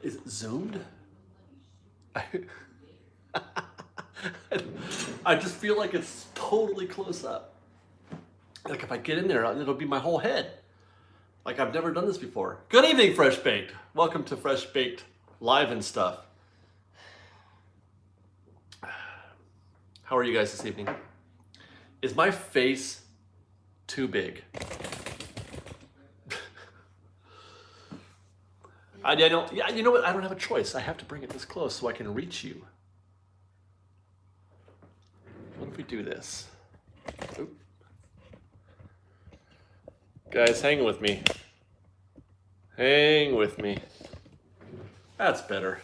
is it zoomed? I just feel like it's totally close up. Like if I get in there, it'll be my whole head. Like I've never done this before. Good evening, Fresh Baked. Welcome to Fresh Baked Live and stuff. How are you guys this evening? Is my face too big? I don't. Yeah, you know what? I don't have a choice. I have to bring it this close so I can reach you. What if we do this? Oop. Guys, hang with me. Hang with me. That's better.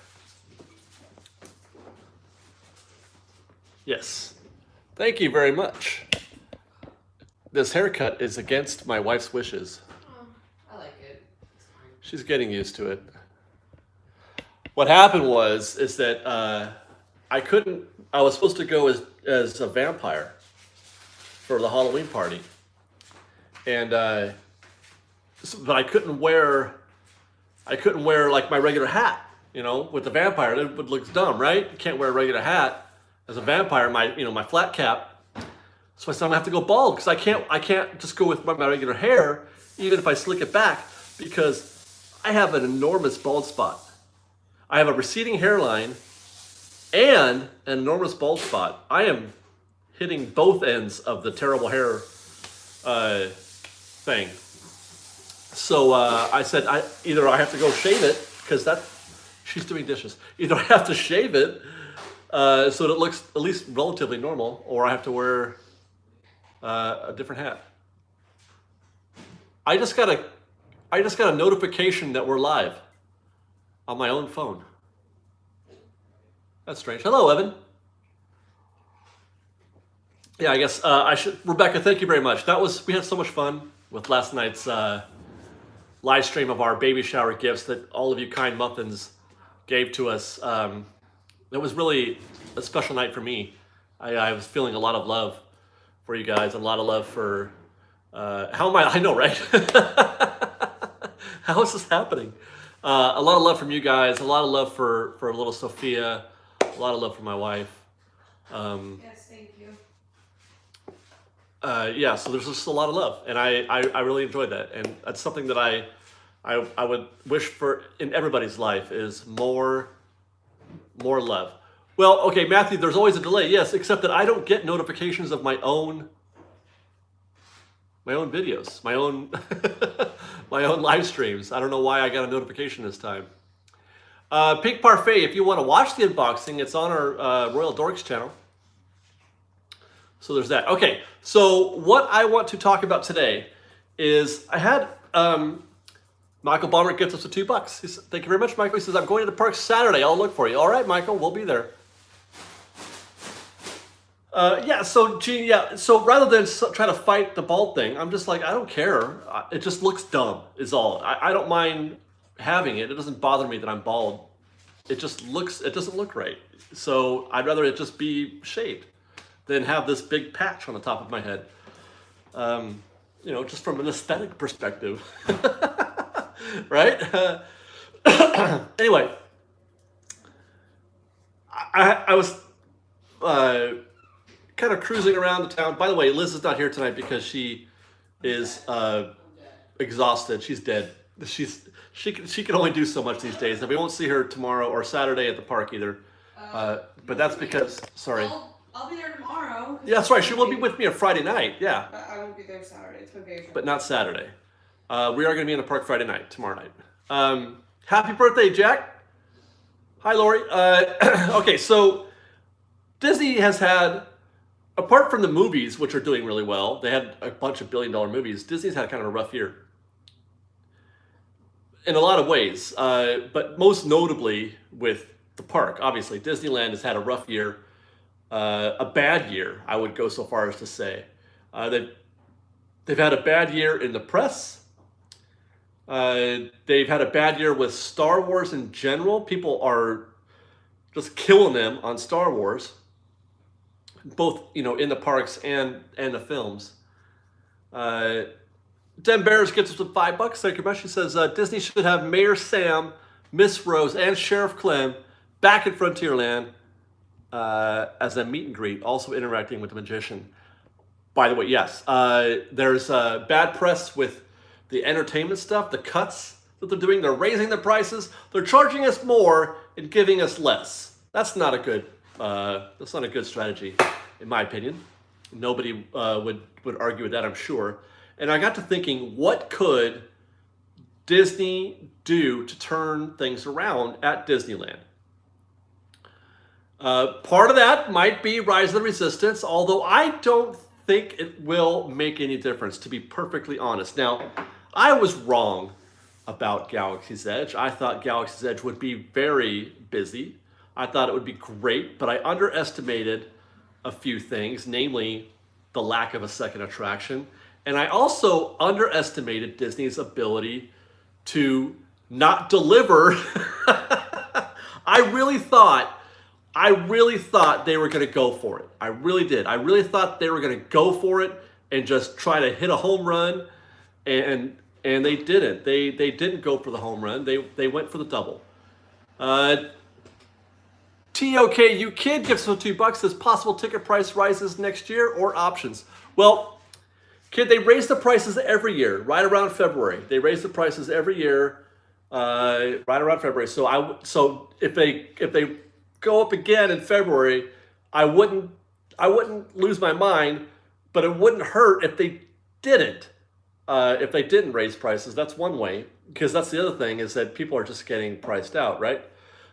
Yes. Thank you very much. This haircut is against my wife's wishes. Oh, I like it. It's fine. She's getting used to it. What happened is that I was supposed to go as a vampire for the Halloween party. And but I couldn't wear like my regular hat, you know, with the vampire. It would look dumb, right? You can't wear a regular hat as a vampire, my flat cap. So I said I'm gonna have to go bald because I can't just go with my regular hair, even if I slick it back, because I have an enormous bald spot. I have a receding hairline and an enormous bald spot. I am hitting both ends of the terrible hair thing. So I said either I have to go shave it, because she's doing dishes. Either I have to shave it so that it looks at least relatively normal, or I have to wear a different hat. I just got a notification that we're live on my own phone. That's strange. Hello, Evan. Yeah, I guess I should. Rebecca, thank you very much. We had so much fun with last night's live stream of our baby shower gifts that all of you kind muffins gave to us. It was really a special night for me. I was feeling a lot of love for you guys, a lot of love for how am I know, right? How is this happening? A lot of love from you guys, a lot of love for little Sophia, a lot of love for my wife. Yes, thank you. Yeah, so there's just a lot of love, and I really enjoyed that, and that's something that I would wish for in everybody's life is more love. Well, okay, Matthew, there's always a delay, yes, except that I don't get notifications of my own videos, my own my own live streams. I don't know why I got a notification this time. Pink Parfait, if you want to watch the unboxing, it's on our Royal Dorks channel. So there's that. Okay, so what I want to talk about today is I had Michael Bomber gets us $2. He said, thank you very much, Michael. He says, I'm going to the park Saturday. I'll look for you. All right, Michael, we'll be there. Yeah, so Gene, yeah, so rather than try to fight the bald thing, I'm just like, I don't care. It just looks dumb is all. I don't mind having it. It doesn't bother me that I'm bald. It doesn't look right. So I'd rather it just be shaved than have this big patch on the top of my head. You know, just from an aesthetic perspective. Right? Anyway, I was kind of cruising around the town. By the way, Liz is not here tonight because she is exhausted. She's dead. She can only do so much these days, and we won't see her tomorrow or Saturday at the park either. But that's because, sorry. I'll be there tomorrow. Yeah, that's right. She will be with me on Friday night. Yeah. But I won't be there Saturday. It's vacation. But not Saturday. We are going to be in the park Friday night, tomorrow night. Happy birthday, Jack. Hi, Lori. Okay, so Disney has had, apart from the movies, which are doing really well, they had a bunch of billion-dollar movies. Disney's had kind of a rough year in a lot of ways, but most notably with the park. Obviously, Disneyland has had a rough year, a bad year, I would go so far as to say. They've had a bad year in the press. They've had a bad year with Star Wars in general. People are just killing them on Star Wars, both in the parks and the films. Den Bears gets us with $5. Thank you very much. He says Disney should have Mayor Sam Miss Rose, and Sheriff Clem back at Frontierland as a meet and greet, also interacting with the magician. By the way, yes, there's bad press with the entertainment stuff, the cuts that they're doing. They're raising the prices. They're charging us more and giving us less. That's not a good. That's not a good strategy, in my opinion. Nobody would argue with that, I'm sure. And I got to thinking, what could Disney do to turn things around at Disneyland? Part of that might be Rise of the Resistance, although I don't think it will make any difference, to be perfectly honest. Now, I was wrong about Galaxy's Edge. I thought Galaxy's Edge would be very busy. I thought it would be great, but I underestimated a few things, namely the lack of a second attraction. And I also underestimated Disney's ability to not deliver. I really thought they were going to go for it. I really did. I really thought they were going to go for it and just try to hit a home run, and they didn't. They didn't go for the home run. They went for the double. TOKU Kid gives us $2. Says possible ticket price rises next year or options. Well, Kid, they raise the prices every year, right around February. They raise the prices every year, right around February. So if they go up again in February, I wouldn't lose my mind, but it wouldn't hurt if they didn't. If they didn't raise prices, that's one way, because that's the other thing, is that people are just getting priced out, right?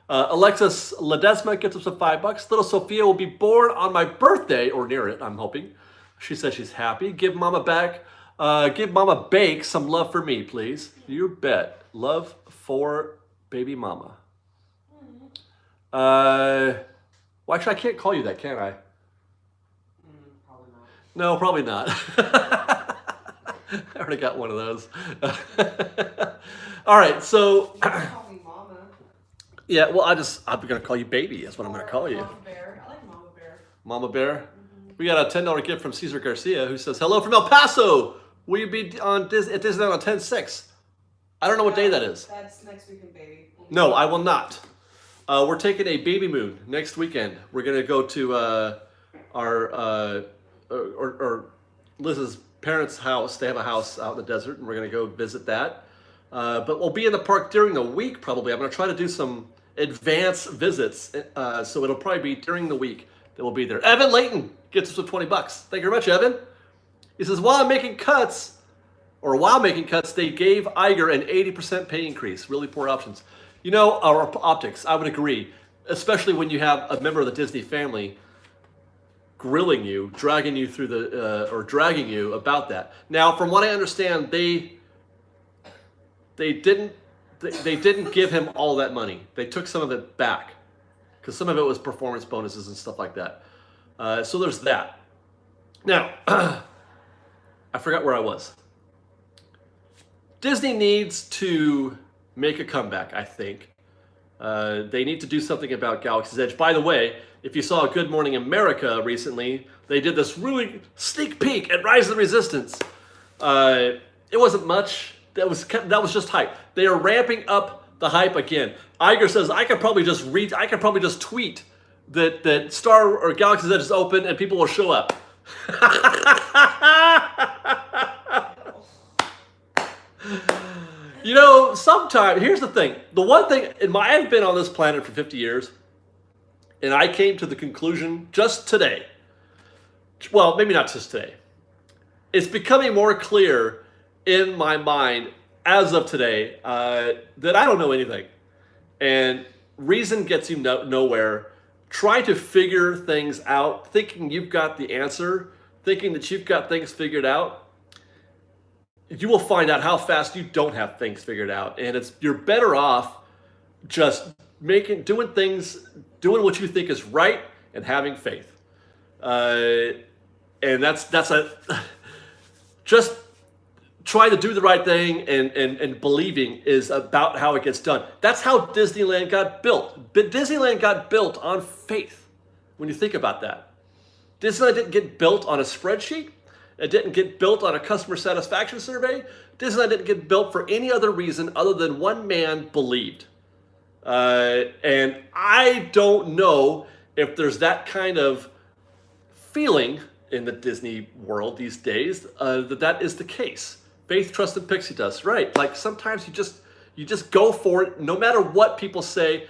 Alexis Ledesma gets us $5. Little Sophia will be born on my birthday, or near it, I'm hoping. She says she's happy. Give Mama Bake some love for me, please. You bet. Love for baby mama. Well, actually, I can't call you that, can I? Probably not. No, probably not. I already got one of those. All right, so. Call me Mama. Yeah, well, I'm going to call you baby. That's what I'm going to call you. Mama Bear. I like Mama Bear. Mama Bear? Mm-hmm. We got a $10 gift from Cesar Garcia, who says, hello from El Paso. Will you be at Disneyland on 10/6? I don't know what day that is. That's next weekend, baby. No, I will not. We're taking a baby moon next weekend. We're going to go to our Liz's parents' house. They have a house out in the desert, and we're going to go visit that. But we'll be in the park during the week, probably. I'm going to try to do some advance visits, so it'll probably be during the week that we'll be there. Evan Layton gets us with $20. Thank you very much, Evan. He says, while making cuts, they gave Iger an 80% pay increase. Really poor options. You know, our optics, I would agree, especially when you have a member of the Disney family grilling you, dragging you through dragging you about that. Now, from what I understand, they didn't give him all that money. They took some of it back because some of it was performance bonuses and stuff like that. So there's that. Now, I forgot where I was. Disney needs to make a comeback, I think. They need to do something about Galaxy's Edge. By the way, if you saw Good Morning America recently, they did this really sneak peek at Rise of the Resistance. It wasn't much. That was just hype. They are ramping up the hype again. Iger says I could probably just tweet that Star or Galaxy's Edge is open and people will show up. You know, sometimes, here's the thing. The one thing, I've been on this planet for 50 years, and I came to the conclusion just today, well, maybe not just today, it's becoming more clear in my mind as of today that I don't know anything. And reason gets you nowhere. Try to figure things out, thinking you've got the answer, thinking that you've got things figured out. You will find out how fast you don't have things figured out, and you're better off just doing what you think is right and having faith. And that's just trying to do the right thing and believing is about how it gets done. That's how Disneyland got built. But Disneyland got built on faith. When you think about that, Disneyland didn't get built on a spreadsheet. It didn't get built on a customer satisfaction survey. Disneyland didn't get built for any other reason other than one man believed. And I don't know if there's that kind of feeling in the Disney world these days that is the case. Faith, trust, and pixie dust, right? Like sometimes you just go for it, no matter what people say.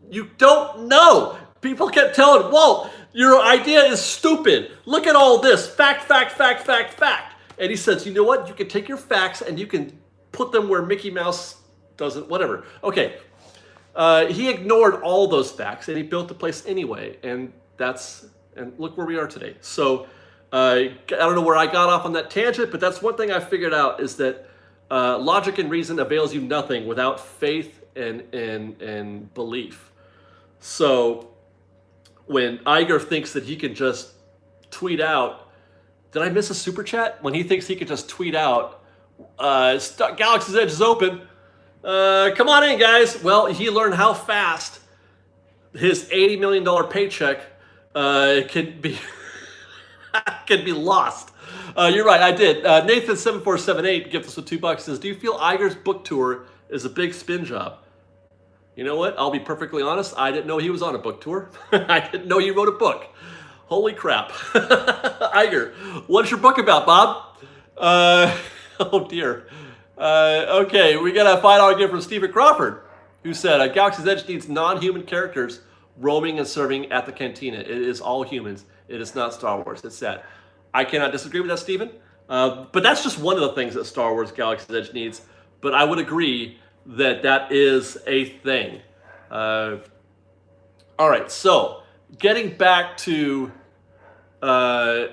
You don't know. People kept telling Walt, your idea is stupid. Look at all this fact, fact, fact, fact, fact. And he says, you know what? You can take your facts and you can put them where Mickey Mouse doesn't. Whatever. Okay. He ignored all those facts and he built the place anyway, and look where we are today. So I don't know where I got off on that tangent, but that's one thing I figured out is that logic and reason avails you nothing without faith and belief. So when Iger thinks that he can just tweet out, did I miss a super chat? When he thinks he can just tweet out, Galaxy's Edge is open. Come on in, guys. Well, he learned how fast his $80 million paycheck can be can be lost. You're right, I did. Nathan7478 gives us with $2. Says, do you feel Iger's book tour is a big spin job? You know what? I'll be perfectly honest. I didn't know he was on a book tour. I didn't know he wrote a book. Holy crap. Iger, what's your book about, Bob? Oh, dear. Okay, we got a $5 gift from Stephen Crawford, who said, Galaxy's Edge needs non-human characters roaming and serving at the cantina. It is all humans. It is not Star Wars. It's sad. I cannot disagree with that, Stephen. But that's just one of the things that Star Wars Galaxy's Edge needs. But I would agree that that is a thing. All right, so getting back to how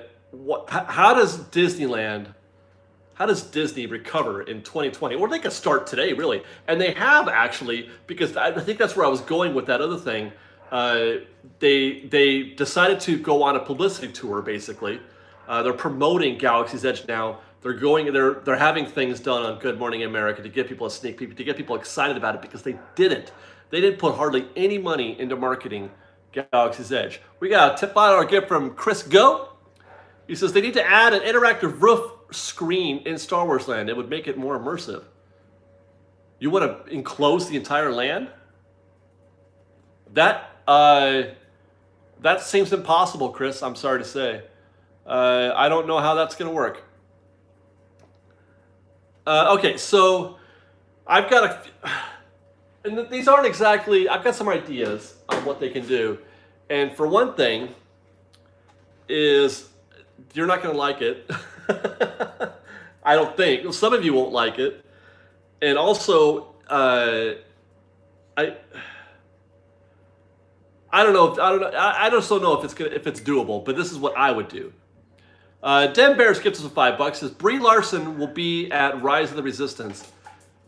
does Disney recover in 2020? Or they could start today, really. And they have actually, because I think that's where I was going with that other thing. They decided to go on a publicity tour, basically. They're promoting Galaxy's Edge now. They're having things done on Good Morning America to give people a sneak peek, to get people excited about it, because they didn't put hardly any money into marketing Galaxy's Edge. We got a $5 gift from Chris Go. He says they need to add an interactive roof screen in Star Wars Land. It would make it more immersive. You want to enclose the entire land? That seems impossible, Chris. I'm sorry to say. I don't know how that's going to work. Okay, so I've got and these aren't exactly, I've got some ideas on what they can do. And for one thing is, you're not going to like it. I don't think. Well, some of you won't like it. And also, I don't know. I just don't know if it's doable. But this is what I would do. Den Bears gives us a $5. Says Brie Larson will be at Rise of the Resistance.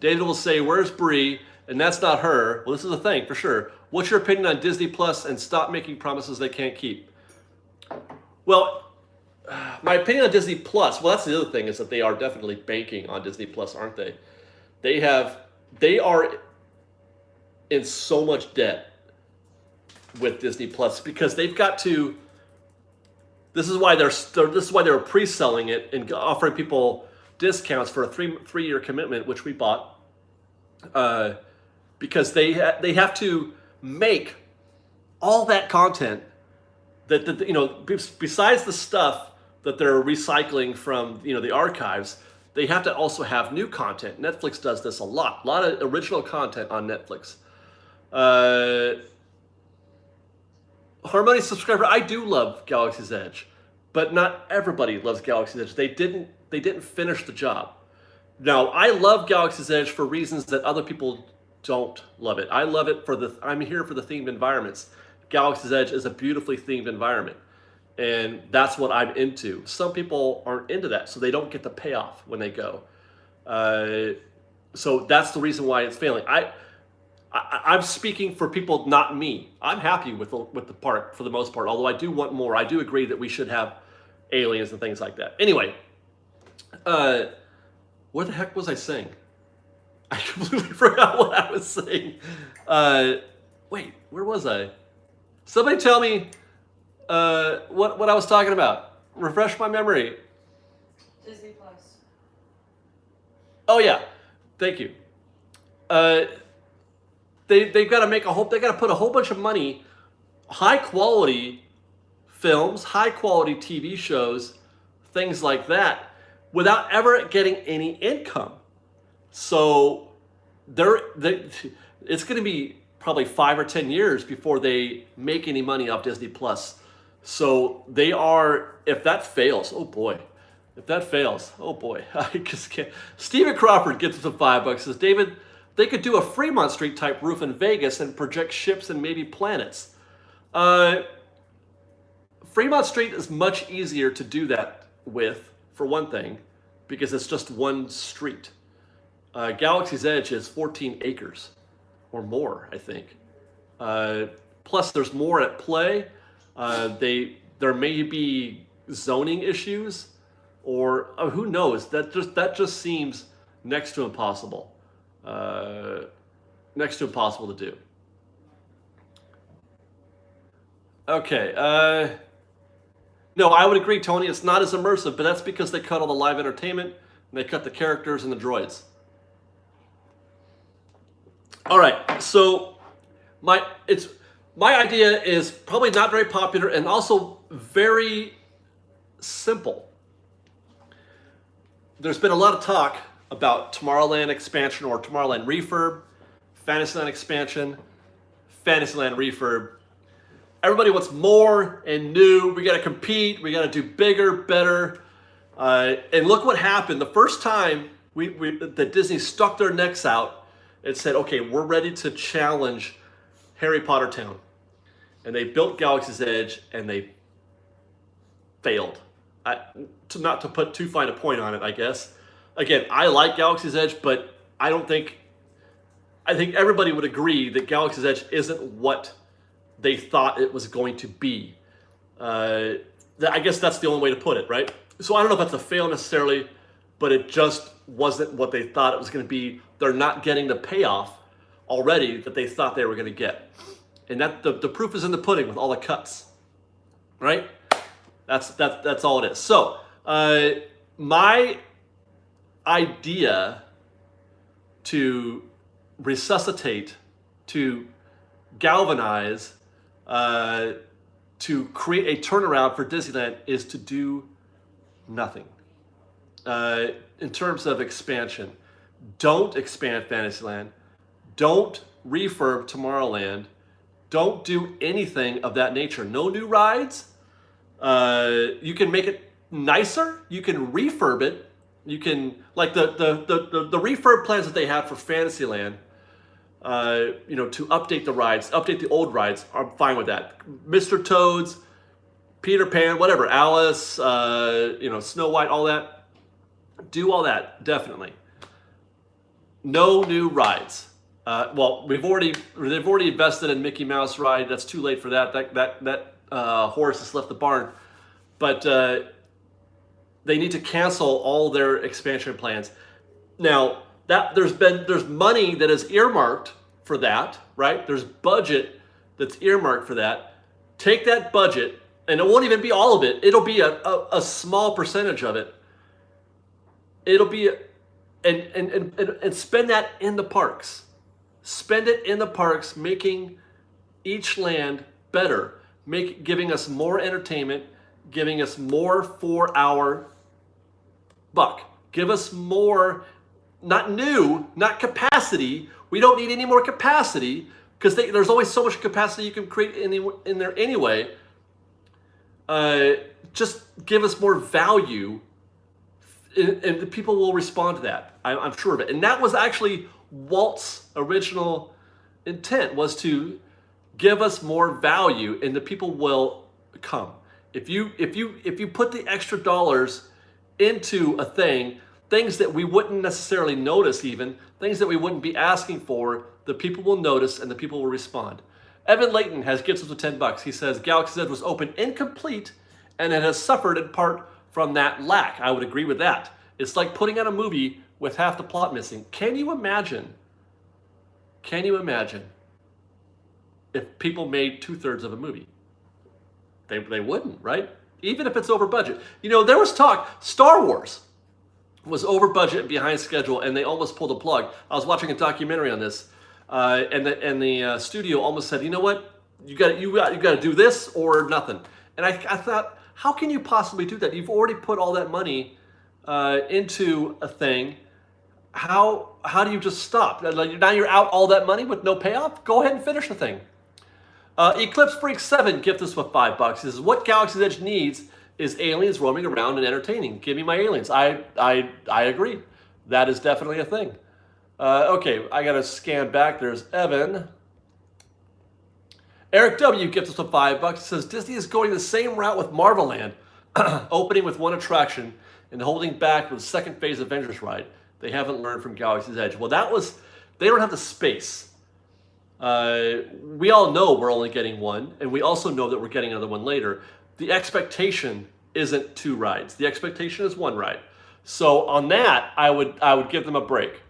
David will say, "Where's Brie?" And that's not her. Well, this is a thing for sure. What's your opinion on Disney Plus and stop making promises they can't keep? Well, my opinion on Disney Plus. Well, that's the other thing, is that they are definitely banking on Disney Plus, aren't they? They are in so much debt with Disney Plus because they've got to. This is why they're pre-selling it and offering people discounts for a three-year commitment, which we bought, because they have to make all that content that besides the stuff that they're recycling from the archives, they have to also have new content. Netflix does this a lot of original content on Netflix. Harmony subscriber, I do love Galaxy's Edge, but not everybody loves Galaxy's Edge. They didn't finish the job. Now, I love Galaxy's Edge for reasons that other people don't love it. I love it I'm here for the themed environments. Galaxy's Edge is a beautifully themed environment, and that's what I'm into. Some people aren't into that, so they don't get the payoff when they go. So that's the reason why it's failing. I'm speaking for people, not me. I'm happy with the park for the most part, although I do want more. I do agree that we should have aliens and things like that. Anyway, what the heck was I saying? I completely forgot what I was saying. Wait, where was I? Somebody tell me what I was talking about. Refresh my memory. Disney Plus. Oh yeah, thank you. they've got to make they got to put a whole bunch of money, high quality films, high quality TV shows, things like that, without ever getting any income. So it's going to be probably 5 or 10 years before they make any money off Disney Plus. So they are, if that fails, oh boy. If that fails, oh boy. I just can't. Stephen Crawford gets us $5. Says, David, they could do a Fremont Street type roof in Vegas and project ships and maybe planets. Fremont Street is much easier to do that with, for one thing, because it's just one street. Galaxy's Edge is 14 acres or more, I think. Plus, there's more at play. There may be zoning issues, or who knows? That just seems next to impossible. Next to impossible to do. Okay. No, I would agree, Tony. It's not as immersive, but that's because they cut all the live entertainment and they cut the characters and the droids. All right, so my idea is probably not very popular and also very simple. There's been a lot of talk about Tomorrowland expansion or Tomorrowland refurb, Fantasyland expansion, Fantasyland refurb. Everybody wants more and new. We got to compete. We got to do bigger, better. And look what happened. The first time that Disney stuck their necks out and said, okay, we're ready to challenge Harry Potter Town. And they built Galaxy's Edge and they failed. Not to put too fine a point on it, I guess. Again, I like Galaxy's Edge, but I think everybody would agree that Galaxy's Edge isn't what they thought it was going to be. I guess that's the only way to put it, right? So I don't know if that's a fail necessarily, but it just wasn't what they thought it was going to be. They're not getting the payoff already that they thought they were going to get. And that the proof is in the pudding with all the cuts, right? That's all it is. So my idea to resuscitate, to galvanize, to create a turnaround for Disneyland is to do nothing. In terms of expansion, don't expand Fantasyland. Don't refurb Tomorrowland. Don't do anything of that nature. No new rides. You can make it nicer. You can refurb it. You can, like the refurb plans that they have for Fantasyland, to update the rides, update the old rides. I'm fine with that. Mr. Toad's, Peter Pan, whatever, Alice, Snow White, all that. Do all that, definitely. No new rides. They've already invested in Mickey Mouse ride. That's too late for that. That horse has left the barn. But they need to cancel all their expansion plans. Now, there's money that is earmarked for that, right? There's budget that's earmarked for that. Take that budget, and it won't even be all of it. It'll be a small percentage of it. It'll be and spend that in the parks. Spend it in the parks, making each land better, giving us more entertainment, giving us more for our buck. Give us more, not new, not capacity. We don't need any more capacity because there's always so much capacity you can create in there anyway. Just give us more value, and the people will respond to that. I'm sure of it. And that was actually Walt's original intent, was to give us more value, and the people will come. If you put the extra dollars into a things that we wouldn't necessarily notice, even things that we wouldn't be asking for, the people will notice and the people will respond. Evan Layton gets us to $10. He says Galaxy's Edge was open incomplete and it has suffered in part from that lack. I would agree with that. It's like putting out a movie with half the plot missing. Can you imagine if people made 2/3 of a movie? They wouldn't, right? Even if it's over budget. There was talk, Star Wars was over budget and behind schedule, and they almost pulled the plug. I was watching a documentary on this. And the studio almost said, you know what, you got to do this or nothing. And I thought, how can you possibly do that? You've already put all that money into a thing. How do you just stop? Now you're out all that money with no payoff? Go ahead and finish the thing. Eclipse Freak 7 gift us with $5. He says, what Galaxy's Edge needs is aliens roaming around and entertaining. Give me my aliens. I agree. That is definitely a thing. Okay, I got to scan back. There's Evan. Eric W. gives us with $5. He says, Disney is going the same route with Marvel Land, opening with one attraction and holding back with the second phase Avengers ride. They haven't learned from Galaxy's Edge. Well, they don't have the space. We all know we're only getting one, and we also know that we're getting another one later. The expectation isn't 2 rides. The expectation is 1 ride. So on that, I would give them a break.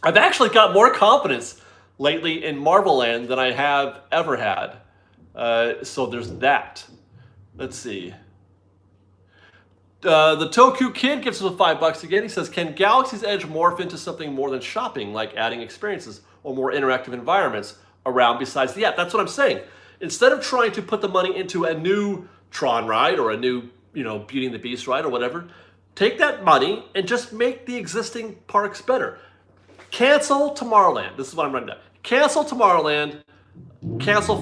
I've actually got more confidence lately in Marvel Land than I have ever had. So there's that. Let's see. The Toku Kid gives us $5 again. He says, can Galaxy's Edge morph into something more than shopping, like adding experiences or more interactive environments around besides the app? That's what I'm saying. Instead of trying to put the money into a new Tron ride or a new, Beauty and the Beast ride or whatever, take that money and just make the existing parks better. Cancel Tomorrowland. This is what I'm writing down. Cancel Tomorrowland. Cancel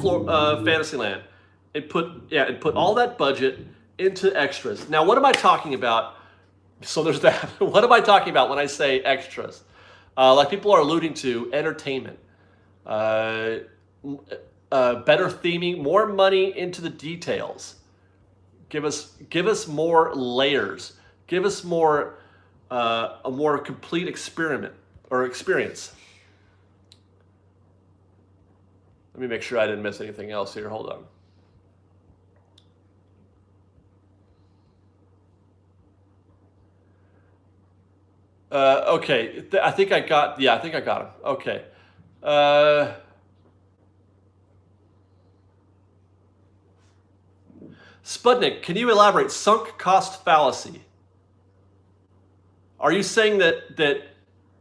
Fantasyland, and put all that budget into extras. Now, what am I talking about? So there's that. What am I talking about when I say extras? Like people are alluding to entertainment, better theming, more money into the details. Give us more layers. Give us more a more complete experience. Let me make sure I didn't miss anything else here. Hold on. Okay, I think I got him. Okay. Sputnik, can you elaborate? Sunk cost fallacy. Are you saying that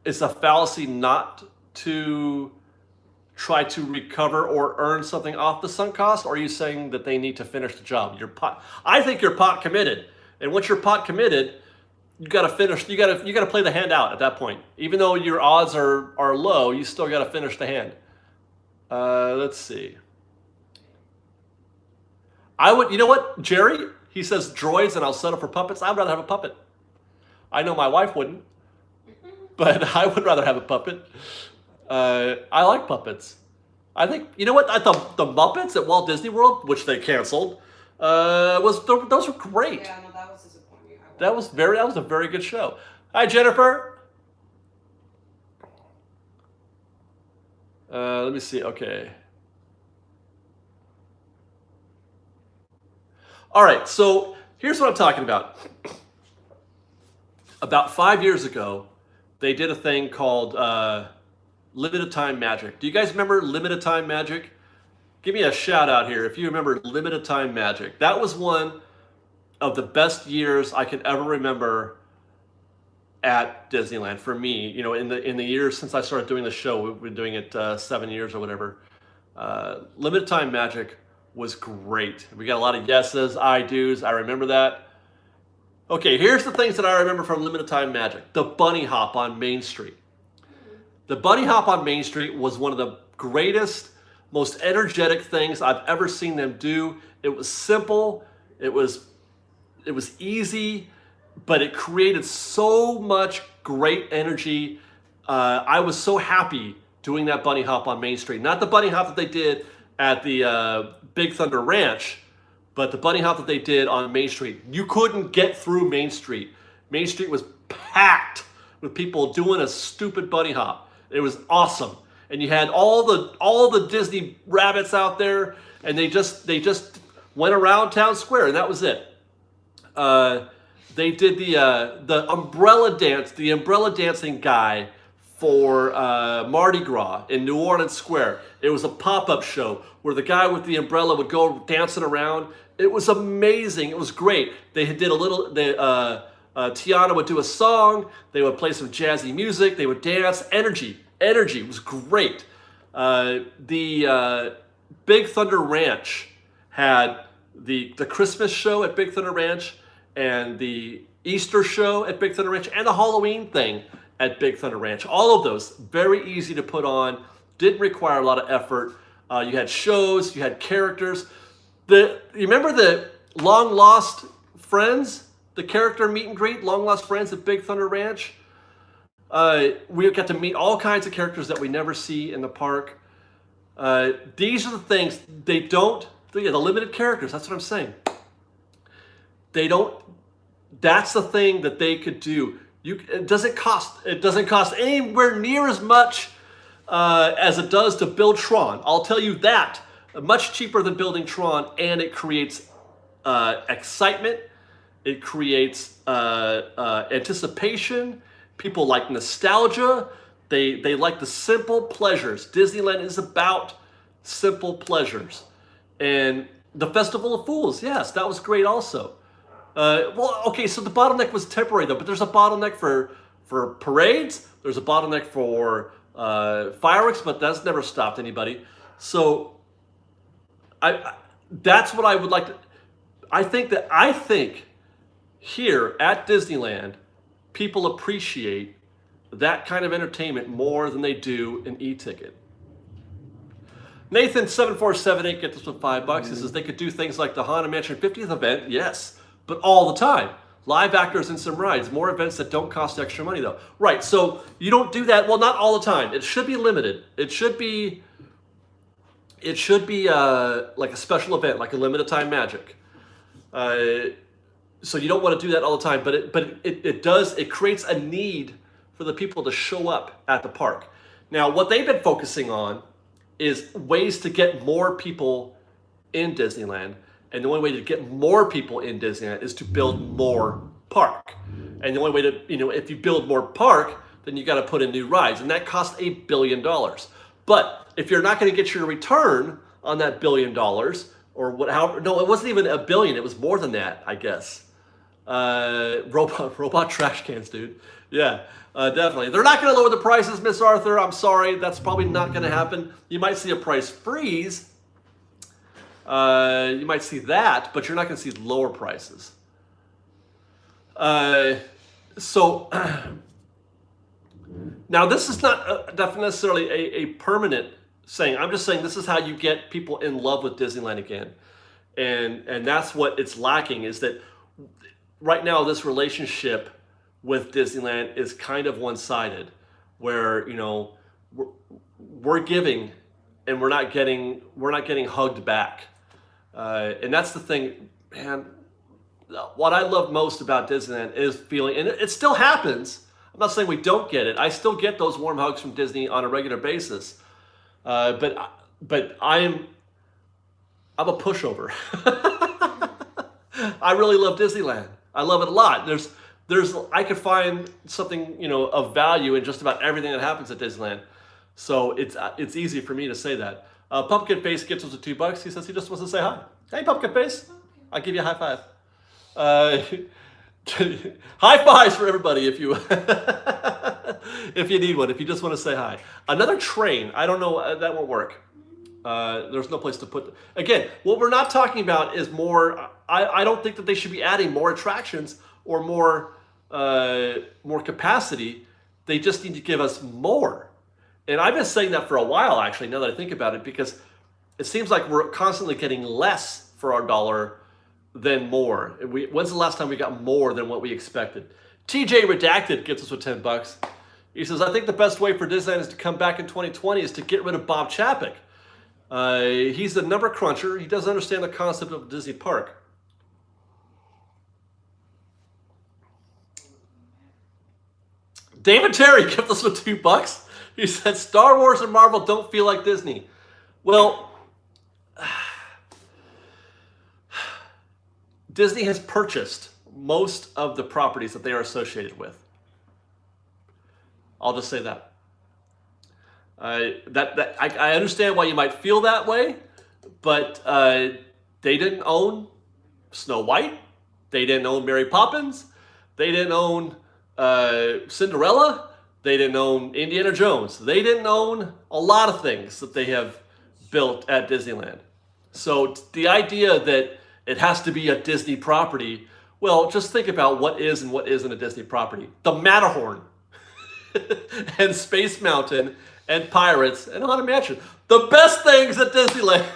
it's a fallacy not to try to recover or earn something off the sunk cost? Or are you saying that they need to finish the job? I think you're pot committed. And once you're pot committed, you got to finish. You got to play the hand out at that point. Even though your odds are low, you still got to finish the hand. Let's see. You know what, Jerry? He says droids and I'll settle for puppets. I'd rather have a puppet. I know my wife wouldn't, but I would rather have a puppet. I like puppets. I think, you know what? I thought the Muppets at Walt Disney World, which they canceled, those were great. Yeah, no, that was disappointing. That was a very good show. Hi, Jennifer. Let me see. Okay. All right. So here's what I'm talking about. About 5 years ago, they did a thing called Limited Time Magic. Do you guys remember Limited Time Magic? Give me a shout out here if you remember Limited Time Magic. That was one of the best years I can ever remember at Disneyland for me. You know, in the years since I started doing the show, we've been doing it 7 years or whatever. Limited Time Magic was great. We got a lot of yeses, I do's. I remember that. Okay, here's the things that I remember from Limited Time Magic. The bunny hop on Main Street. The bunny hop on Main Street was one of the greatest, most energetic things I've ever seen them do. It was simple, it was easy, but it created so much great energy. I was so happy doing that bunny hop on Main Street. Not the bunny hop that they did at the Big Thunder Ranch, but the bunny hop that they did on Main Street. You couldn't get through Main Street. Main Street was packed with people doing a stupid bunny hop. It was awesome. And you had all the Disney rabbits out there, and they just went around town square, and that was it. They did the umbrella dance, the umbrella dancing guy for Mardi Gras in New Orleans Square. It was a pop-up show where the guy with the umbrella would go dancing around. It was amazing. It was great. They did a little. Tiana would do a song. They would play some jazzy music. They would dance. Energy. It was great. The Big Thunder Ranch had the Christmas show at Big Thunder Ranch, and the Easter show at Big Thunder Ranch, and the Halloween thing at Big Thunder Ranch. All of those very easy to put on, didn't require a lot of effort. You had shows, you had characters. You remember the Long Lost Friends, the character meet and greet, Long Lost Friends at Big Thunder Ranch? We got to meet all kinds of characters that we never see in the park. These are the things they don't. The limited characters. That's what I'm saying. They don't. That's the thing that they could do. It doesn't cost anywhere near as much as it does to build Tron. I'll tell you that. Much cheaper than building Tron, and it creates excitement. It creates anticipation. People like nostalgia. They like the simple pleasures. Disneyland is about simple pleasures. And the Festival of Fools, yes, that was great also. Well, okay, so the bottleneck was temporary though, but there's a bottleneck for parades. There's a bottleneck for fireworks, but that's never stopped anybody. So that's what I would like to. I think here at Disneyland, people appreciate that kind of entertainment more than they do an e-ticket. Nathan7478 gets us with $5. He says they could do things like the Haunted Mansion 50th event, yes, but all the time. Live actors and some rides. More events that don't cost extra money though. Right, so you don't do that. Well, not all the time. It should be limited. It should be like a special event, like a limited time magic. So you don't want to do that all the time, but it creates a need for the people to show up at the park. Now, what they've been focusing on is ways to get more people in Disneyland. And the only way to get more people in Disneyland is to build more park. And the only way to, if you build more park, then you got to put in new rides. And that costs $1 billion. But if you're not going to get your return on that $1 billion, or whatever, no, it wasn't even $1 billion. It was more than that, I guess. Robot trash cans, dude. Yeah, definitely. They're not going to lower the prices, Miss Arthur. I'm sorry. That's probably not going to happen. You might see a price freeze. You might see that, but you're not going to see lower prices. So now this is not necessarily a permanent saying. I'm just saying this is how you get people in love with Disneyland again. And that's what it's lacking, is that right now this relationship with Disneyland is kind of one-sided, where we're giving and we're not getting hugged back. And that's the thing, man. What I love most about Disneyland is feeling, and it still happens. I'm not saying we don't get it. I still get those warm hugs from Disney on a regular basis. But I'm a pushover. I really love Disneyland. I love it a lot. I could find something of value in just about everything that happens at Disneyland. So it's easy for me to say that. Pumpkin Face gets us with $2. He says he just wants to say hi. Hey, Pumpkin Face. I'll give you a high five. High fives for everybody if you if you need one. If you just want to say hi. Another train. I don't know. That won't work. There's no place to put. Again, what we're not talking about is more. I don't think that they should be adding more attractions or more capacity. They just need to give us more. And I've been saying that for a while, actually, now that I think about it, because it seems like we're constantly getting less for our dollar than more. When's the last time we got more than what we expected? TJ Redacted gets us with $10. He says, I think the best way for Disneyland is to come back in 2020 is to get rid of Bob Chapek. He's the number cruncher. He doesn't understand the concept of Disney Park. David Terry gives us with $2. He said, Star Wars and Marvel don't feel like Disney. Well, Disney has purchased most of the properties that they are associated with. I'll just say that. I understand why you might feel that way, but they didn't own Snow White. They didn't own Mary Poppins. They didn't own Cinderella. They didn't own Indiana Jones. They didn't own a lot of things that they have built at Disneyland. So the idea that it has to be a Disney property, well, just think about what is and what isn't a Disney property. The Matterhorn and Space Mountain and Pirates and Haunted Mansion. The best things at Disneyland.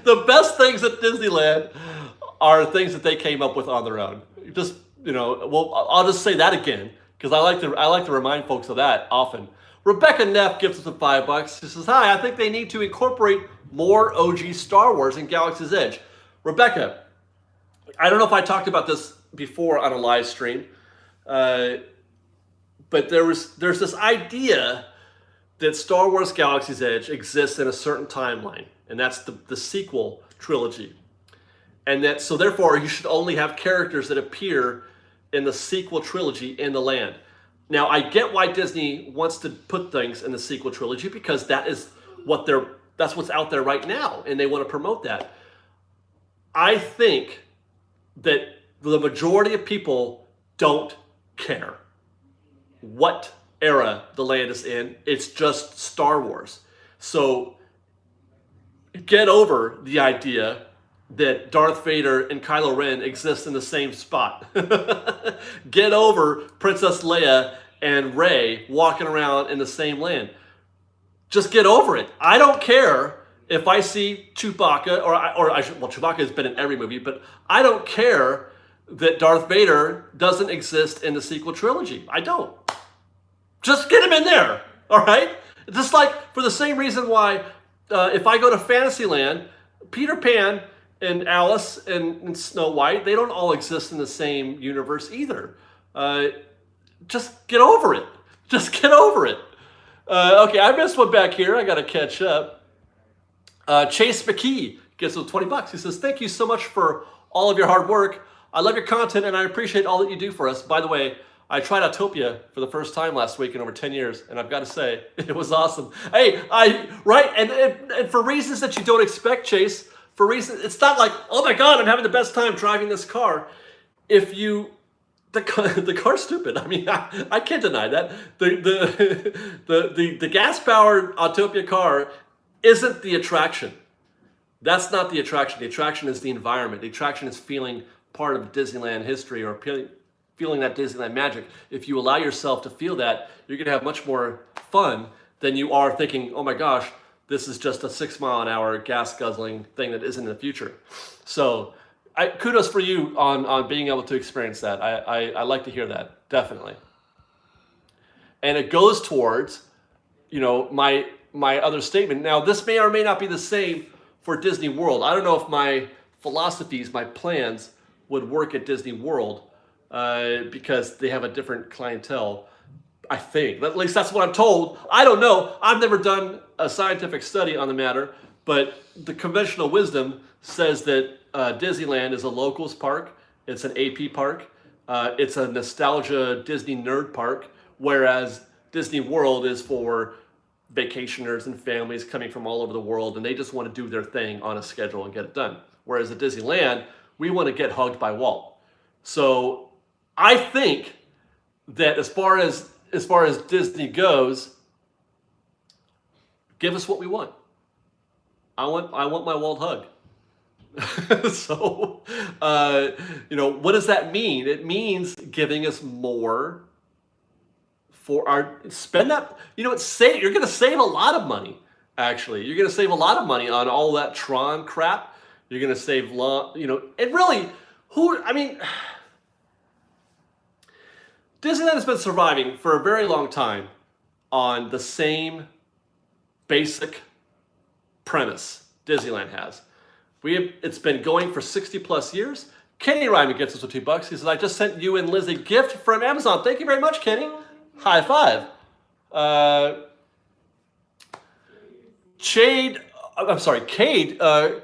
The best things at Disneyland are things that they came up with on their own. Just, well, I'll just say that again because I like to remind folks of that often. Rebecca Neff gives us $5. She says, "Hi, I think they need to incorporate more OG Star Wars in Galaxy's Edge." Rebecca, I don't know if I talked about this before on a live stream, but there's this idea that Star Wars Galaxy's Edge exists in a certain timeline, and that's the sequel trilogy. And that so therefore you should only have characters that appear in the sequel trilogy in the land. Now I get why Disney wants to put things in the sequel trilogy because that's what's out there right now, and they want to promote that. I think that the majority of people don't care what era the land is in. It's just Star Wars. So get over the idea that Darth Vader and Kylo Ren exist in the same spot. Get over Princess Leia and Rey walking around in the same land. Just get over it. I don't care if I see Chewbacca, Chewbacca has been in every movie, but I don't care that Darth Vader doesn't exist in the sequel trilogy. I don't. Just get him in there, all right? Just like for the same reason why if I go to Fantasyland, Peter Pan and Alice and Snow White, they don't all exist in the same universe either. Just get over it. Just get over it. Okay, I missed one back here. I got to catch up. Chase McKee gets us $20. He says, "Thank you so much for all of your hard work. I love your content and I appreciate all that you do for us. By the way, I tried Autopia for the first time last week in over 10 years, and I've got to say, it was awesome." Hey, right, and for reasons that you don't expect, Chase, for reasons, it's not like, oh my God, I'm having the best time driving this car. The car's stupid. I mean, I can't deny that. The gas-powered Autopia car isn't the attraction. That's not the attraction. The attraction is the environment. The attraction is feeling part of Disneyland history or feeling that Disneyland magic. If you allow yourself to feel that, you're going to have much more fun than you are thinking, oh my gosh, this is just a 6 mile an hour gas guzzling thing that isn't in the future. So kudos for you on being able to experience that. I like to hear that, definitely. And it goes towards, my other statement. Now, this may or may not be the same for Disney World. I don't know if my philosophies, my plans would work at Disney World because they have a different clientele, I think. At least that's what I'm told. I don't know. I've never done a scientific study on the matter, but the conventional wisdom says that Disneyland is a locals park. It's an AP park. It's a nostalgia Disney nerd park, whereas Disney World is for vacationers and families coming from all over the world, and they just want to do their thing on a schedule and get it done. Whereas at Disneyland, we want to get hugged by Walt. So I think that as far as Disney goes, give us what we want. I want my Walt hug. So, what does that mean? It means giving us more for our spend that. You're going to save a lot of money. Actually, you're going to save a lot of money on all that Tron crap. You're going to save and really, Disneyland has been surviving for a very long time on the same basic premise Disneyland has. It's been going for 60 plus years. Kenny Ryman gets us with $2. He says, "I just sent you and Liz a gift from Amazon." Thank you very much, Kenny. High five. Cade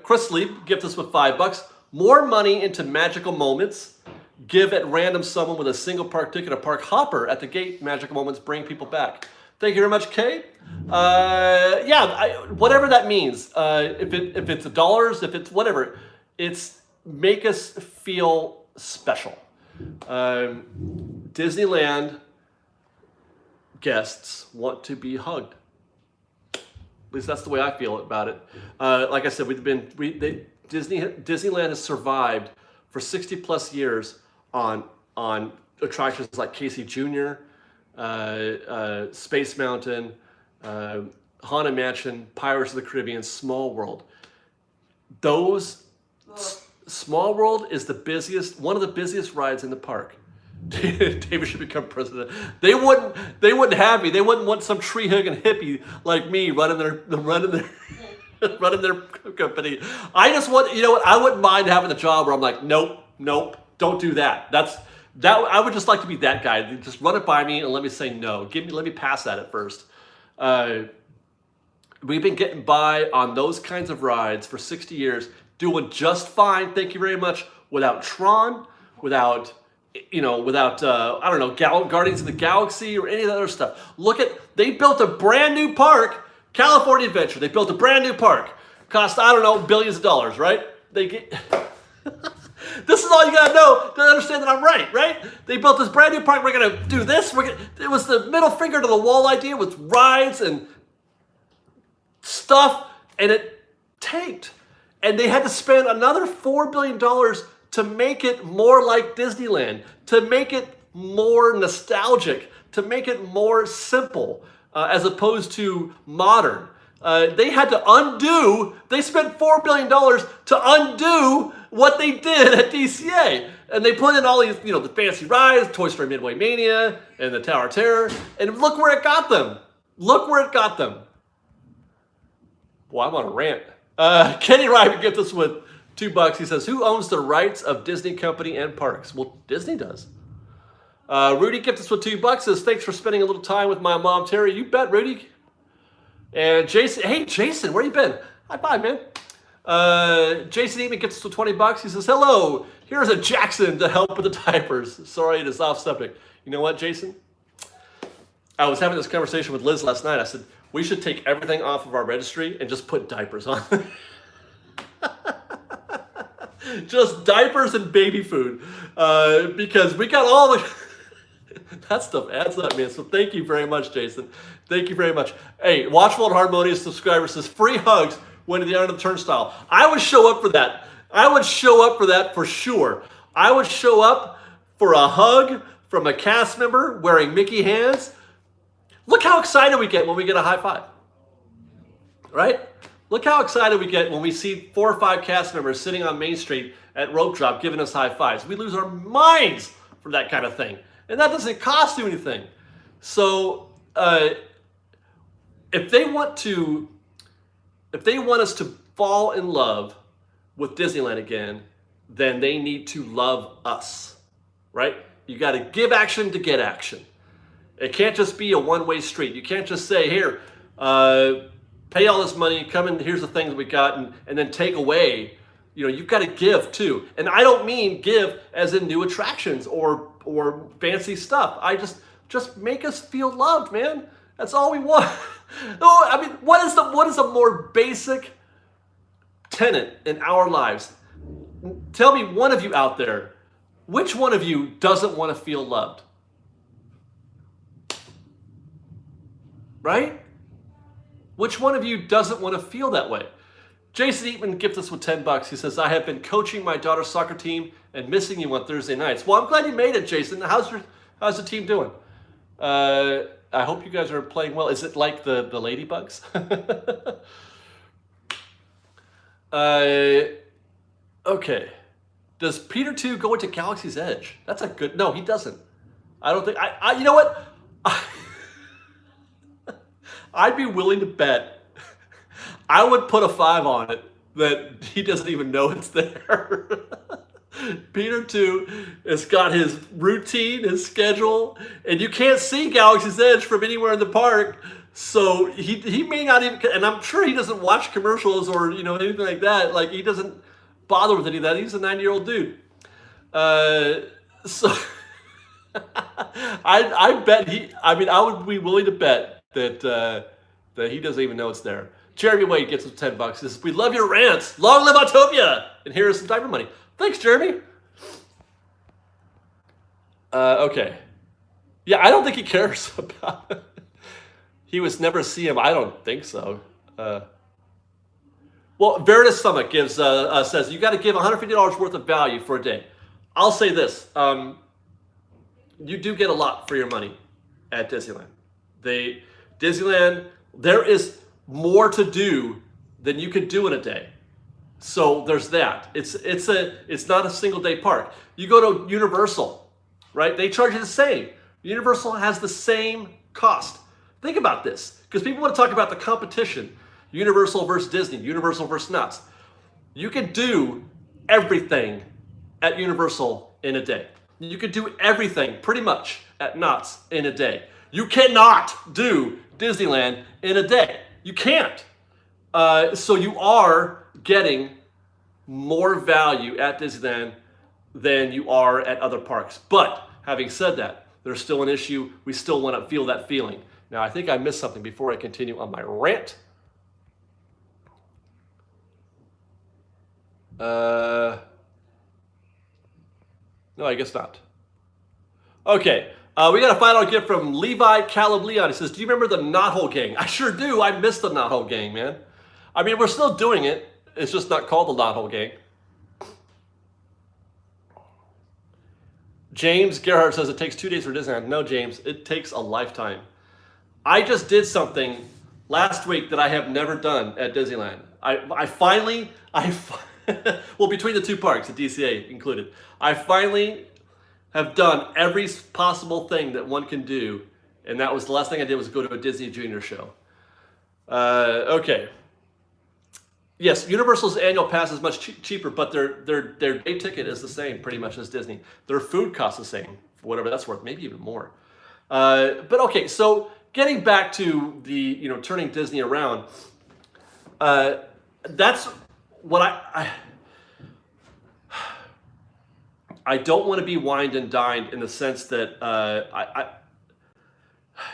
Chrisley gives us with $5. "More money into magical moments. Give at random someone with a single park ticket a park hopper at the gate. Magical moments bring people back." Thank you very much, Kate. Whatever that means. If it's dollars, if it's whatever, it's make us feel special. Disneyland guests want to be hugged. At least that's the way I feel about it. Like I said, Disneyland has survived for 60 plus years on attractions like Casey Jr., Space Mountain, Haunted Mansion, Pirates of the Caribbean, Small World. Small World is one of the busiest rides in the park. David should become president. They wouldn't have me. They wouldn't want some tree hugging hippie like me running their company. I just want, you know what? I wouldn't mind having a job where I'm like, nope, don't do that. I would just like to be that guy. Just run it by me and let me say no. Let me pass at it first. We've been getting by on those kinds of rides for 60 years, doing just fine. Thank you very much. Without Tron, without Guardians of the Galaxy or any of that other stuff. They built a brand new park, California Adventure. They built a brand new park. Cost, billions of dollars, right? This is all you gotta know to understand that I'm right? They built this brand new park. We're gonna do this. It was the middle finger to the wall idea with rides and stuff, and it tanked. And they had to spend another $4 billion to make it more like Disneyland, to make it more nostalgic, to make it more simple, as opposed to modern. They spent $4 billion to undo what they did at DCA. And they put in all these, the fancy rides, Toy Story Midway Mania, and the Tower of Terror, and look where it got them. Boy, I'm on a rant. Kenny Ryder gifts us with $2. He says, who owns the rights of Disney Company and parks? Well, Disney does. Rudy gifts us with $2. Says, thanks for spending a little time with my mom, Terry. You bet, Rudy. And Jason, hey, Jason, where you been? Hi, bye, man. Jason Eatman gifts us with $20. He says, hello, here's a Jackson to help with the diapers. Sorry, it is off subject. You know what, Jason? I was having this conversation with Liz last night. I said, we should take everything off of our registry and just put diapers on. Just diapers and baby food. Because we got all the... That stuff adds up, man. So thank you very much, Jason. Thank you very much. Hey, Watchful and Harmonious subscriber says, free hugs when to the end of the turnstile. I would show up for that. For sure. I would show up for a hug from a cast member wearing Mickey hands. Look how excited we get when we get a high five. Right? Look how excited we get when we see 4 or 5 cast members sitting on Main Street at Rope Drop giving us high fives. We lose our minds for that kind of thing. And that doesn't cost you anything. So if they want us to fall in love with Disneyland again, then they need to love us. Right? You got to give action to get action. It can't just be a one-way street. You can't just say, here, pay all this money, come in, here's the things we got, and then take away. You've got to give too. And I don't mean give as in new attractions or fancy stuff. I just make us feel loved, man. That's all we want. No, I mean, what is a more basic tenet in our lives? Tell me, one of you out there, which one of you doesn't want to feel loved? Right? Which one of you doesn't want to feel that way? Jason Eatman gifts us with $10. He says, I have been coaching my daughter's soccer team and missing you on Thursday nights. Well, I'm glad you made it, Jason. How's the team doing? I hope you guys are playing well. Is it like the Ladybugs? Okay. Does Peter 2 go into Galaxy's Edge? That's a good... No, he doesn't. I don't think... you know what? I'd be willing to bet. I would put a 5 on it that he doesn't even know it's there. Peter 2 has got his routine, his schedule, and you can't see Galaxy's Edge from anywhere in the park. So he may not even, and I'm sure he doesn't watch commercials or anything like that. Like, he doesn't bother with any of that. He's a 90-year-old dude. So I bet I would be willing to bet that he doesn't even know it's there. Jeremy Wade gets us $10. He says, we love your rants. Long live Autopia. And here is some diaper money. Thanks, Jeremy. Okay. Yeah, I don't think he cares about it. He was never see him. I don't think so. Well, Veritas Summit gives says you got to give $150 worth of value for a day. I'll say this: you do get a lot for your money at Disneyland. Disneyland, there is more to do than you could do in a day. So there's that. It's not a single day park. You go to Universal, right? They charge you the same. Universal has the same cost. Think about this, because people want to talk about the competition. Universal versus Disney, Universal versus Knott's. You can do everything at Universal in a day. You can do everything pretty much at Knott's in a day. You cannot do Disneyland in a day. You can't. So you are getting more value at Disneyland than you are at other parks. But having said that, there's still an issue. We still want to feel that feeling. Now, I think I missed something before I continue on my rant. No, I guess not. Okay, we got a final gift from Levi Caleb Leon. He says, do you remember the Knothole Gang? I sure do. I miss the Knothole Gang, man. I mean, we're still doing it. It's just not called the Knothole Gang. James Gerhardt says it takes 2 days for Disneyland. No, James, it takes a lifetime. I just did something last week that I have never done at Disneyland. I finally, well, between the two parks, the DCA included, I finally have done every possible thing that one can do, and that was the last thing I did was go to a Disney Junior show. Okay. Yes, Universal's annual pass is much cheaper, but their day ticket is the same pretty much as Disney. Their food costs the same, for whatever that's worth, maybe even more. But okay, so getting back to the turning Disney around, that's what I don't want to be wined and dined in the sense that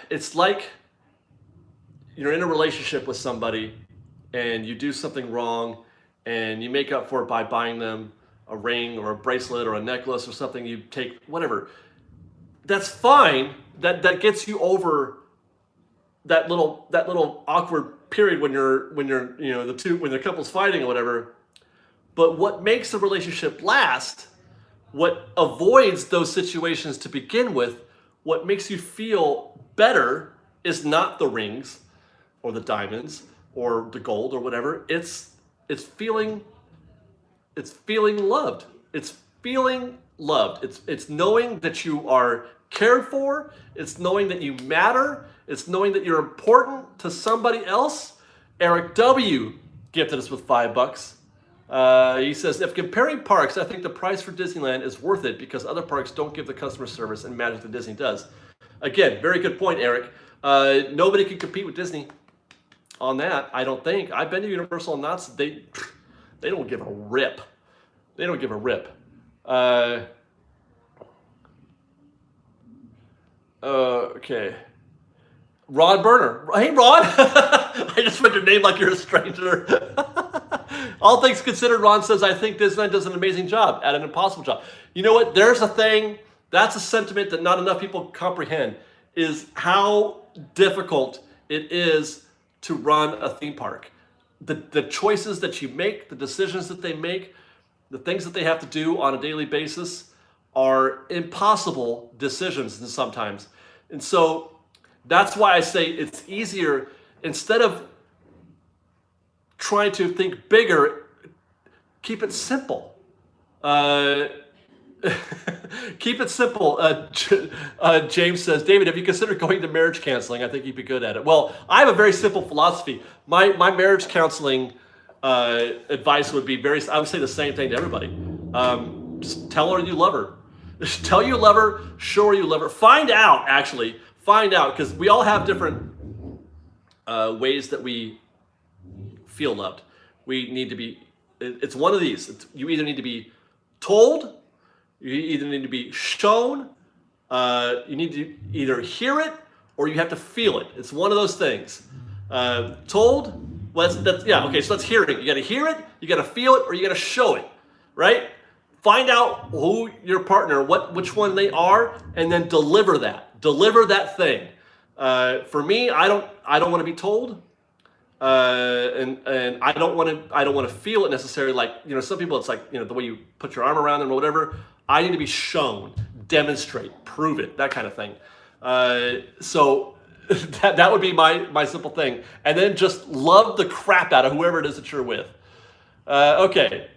it's like you're in a relationship with somebody and you do something wrong and you make up for it by buying them a ring or a bracelet or a necklace or something, you take whatever. That's fine. That gets you over that little awkward period when the couple's fighting or whatever. But what makes the relationship last, what avoids those situations to begin with, what makes you feel better is not the rings or the diamonds or the gold or whatever. It's feeling loved. It's feeling loved. It's knowing that you are cared for. It's knowing that you matter. It's knowing that you're important to somebody else. Eric W. gifted us with $5. He says, if comparing parks, I think the price for Disneyland is worth it because other parks don't give the customer service and magic that Disney does. Again, very good point, Eric. Nobody can compete with Disney on that, I don't think. I've been to Universal and Knott's. They don't give a rip. They don't give a rip. Okay. Rod Burner. Hey, Rod. I just read your name like you're a stranger. All things considered, Ron says, I think Disneyland does an amazing job at an impossible job. You know what? There's a thing. That's a sentiment that not enough people comprehend, is how difficult it is to run a theme park. The choices that you make, the decisions that they make, the things that they have to do on a daily basis are impossible decisions sometimes. And so that's why I say it's easier, instead of trying to think bigger, keep it simple. Keep it simple. James says, David, have you considered going to marriage counseling? I think you'd be good at it. Well, I have a very simple philosophy. My marriage counseling advice would be I would say the same thing to everybody. Just tell her you love her. Just tell you love her, show her you love her. Find out, because we all have different ways that we feel loved. We need to be, it's one of these. You either need to be told, you either need to be shown, you need to either hear it or you have to feel it. It's one of those things. Told, well, okay, so that's hearing. You got to hear it, you got to feel it, or you got to show it, right? Find out who your partner, which one they are, and then deliver that. Deliver that thing. For me, I don't want to be told, and I don't want to feel it necessarily. Like, some people, it's like, the way you put your arm around them or whatever. I need to be shown, demonstrate, prove it, that kind of thing. So that would be my simple thing, and then just love the crap out of whoever it is that you're with. Okay.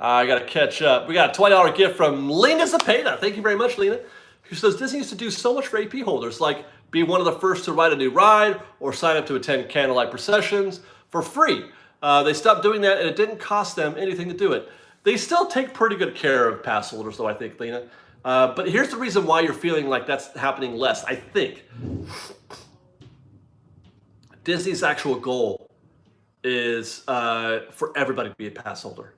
I got to catch up. We got a $20 gift from Lena Zapata. Thank you very much, Lena. Who says Disney used to do so much for AP holders, like be one of the first to ride a new ride or sign up to attend candlelight processions for free. They stopped doing that, and it didn't cost them anything to do it. They still take pretty good care of pass holders, though, I think, Lena. But here's the reason why you're feeling like that's happening less. I think Disney's actual goal is for everybody to be a pass holder.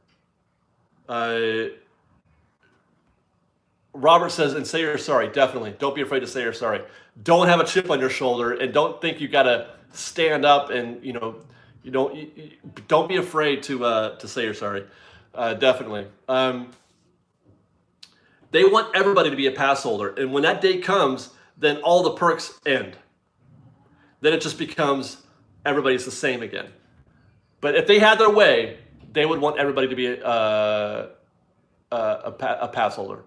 Robert says, and say you're sorry. Definitely. Don't be afraid to say you're sorry. Don't have a chip on your shoulder, and don't think you got to stand up and, you don't be afraid to say you're sorry. Definitely. They want everybody to be a pass holder. And when that day comes, then all the perks end. Then it just becomes everybody's the same again. But if they had their way, they would want everybody to be a pass holder.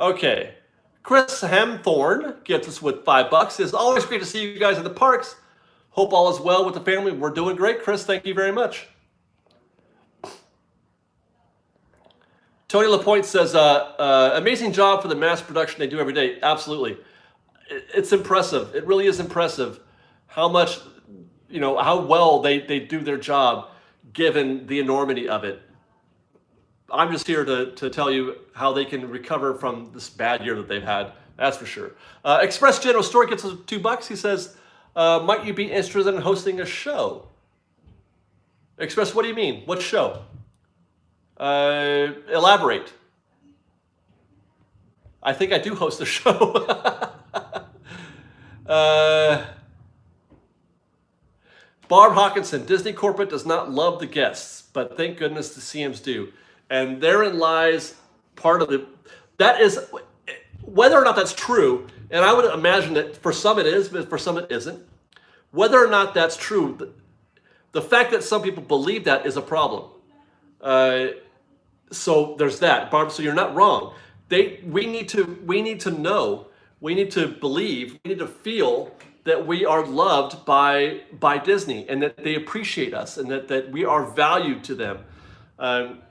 Okay. Chris Hamthorne gets us with $5. It's always great to see you guys in the parks. Hope all is well with the family. We're doing great, Chris. Thank you very much. Tony LaPointe says, amazing job for the mass production they do every day. Absolutely. It's impressive. It really is impressive how much, how well they do their job given the enormity of it. I'm just here to tell you how they can recover from this bad year that they've had. That's for sure. Express General Store gets us $2. He says, might you be interested in hosting a show? Express, what do you mean? What show? Elaborate. I think I do host a show. Barb Hawkinson, Disney corporate does not love the guests, but thank goodness the CMs do. And therein lies part of that is, whether or not that's true, and I would imagine that for some it is, but for some it isn't. Whether or not that's true, the fact that some people believe that is a problem. So there's that, Barb. So you're not wrong. We need to know, we need to believe, we need to feel that we are loved by Disney, and that they appreciate us, and that we are valued to them.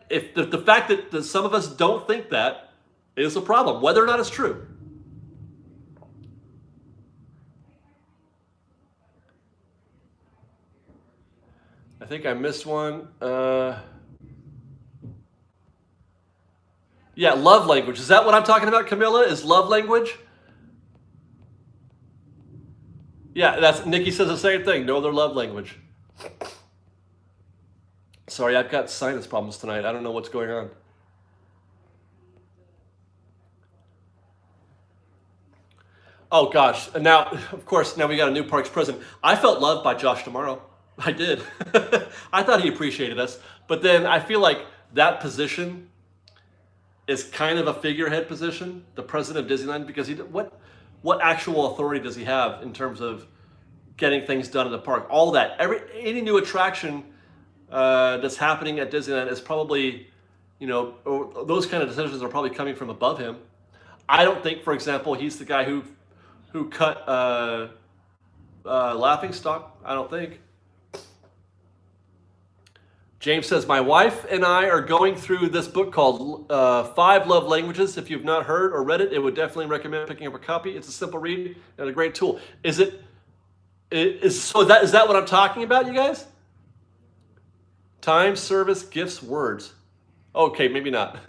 If the fact that some of us don't think that is a problem, whether or not it's true. I think I missed one. Yeah, love language. Is that what I'm talking about, Camilla? Is love language? Yeah, that's Nikki says the same thing. Know their love language. Sorry, I've got sinus problems tonight. I don't know what's going on. Oh gosh, and now, of course, now we got a new parks president. I felt loved by Josh Tomorrow. I did. I thought he appreciated us. But then I feel like that position is kind of a figurehead position, the president of Disneyland, because what actual authority does he have in terms of getting things done in the park? All that, any new attraction that's happening at Disneyland is probably, those kind of decisions are probably coming from above him. I don't think, for example, he's the guy who cut Laughingstock. I don't think. James says, my wife and I are going through this book called 5 Love Languages. If you've not heard or read it, it would definitely recommend picking up a copy. It's a simple read and a great tool. Is that what I'm talking about, you guys? Time, service, gifts, words. Okay, maybe not.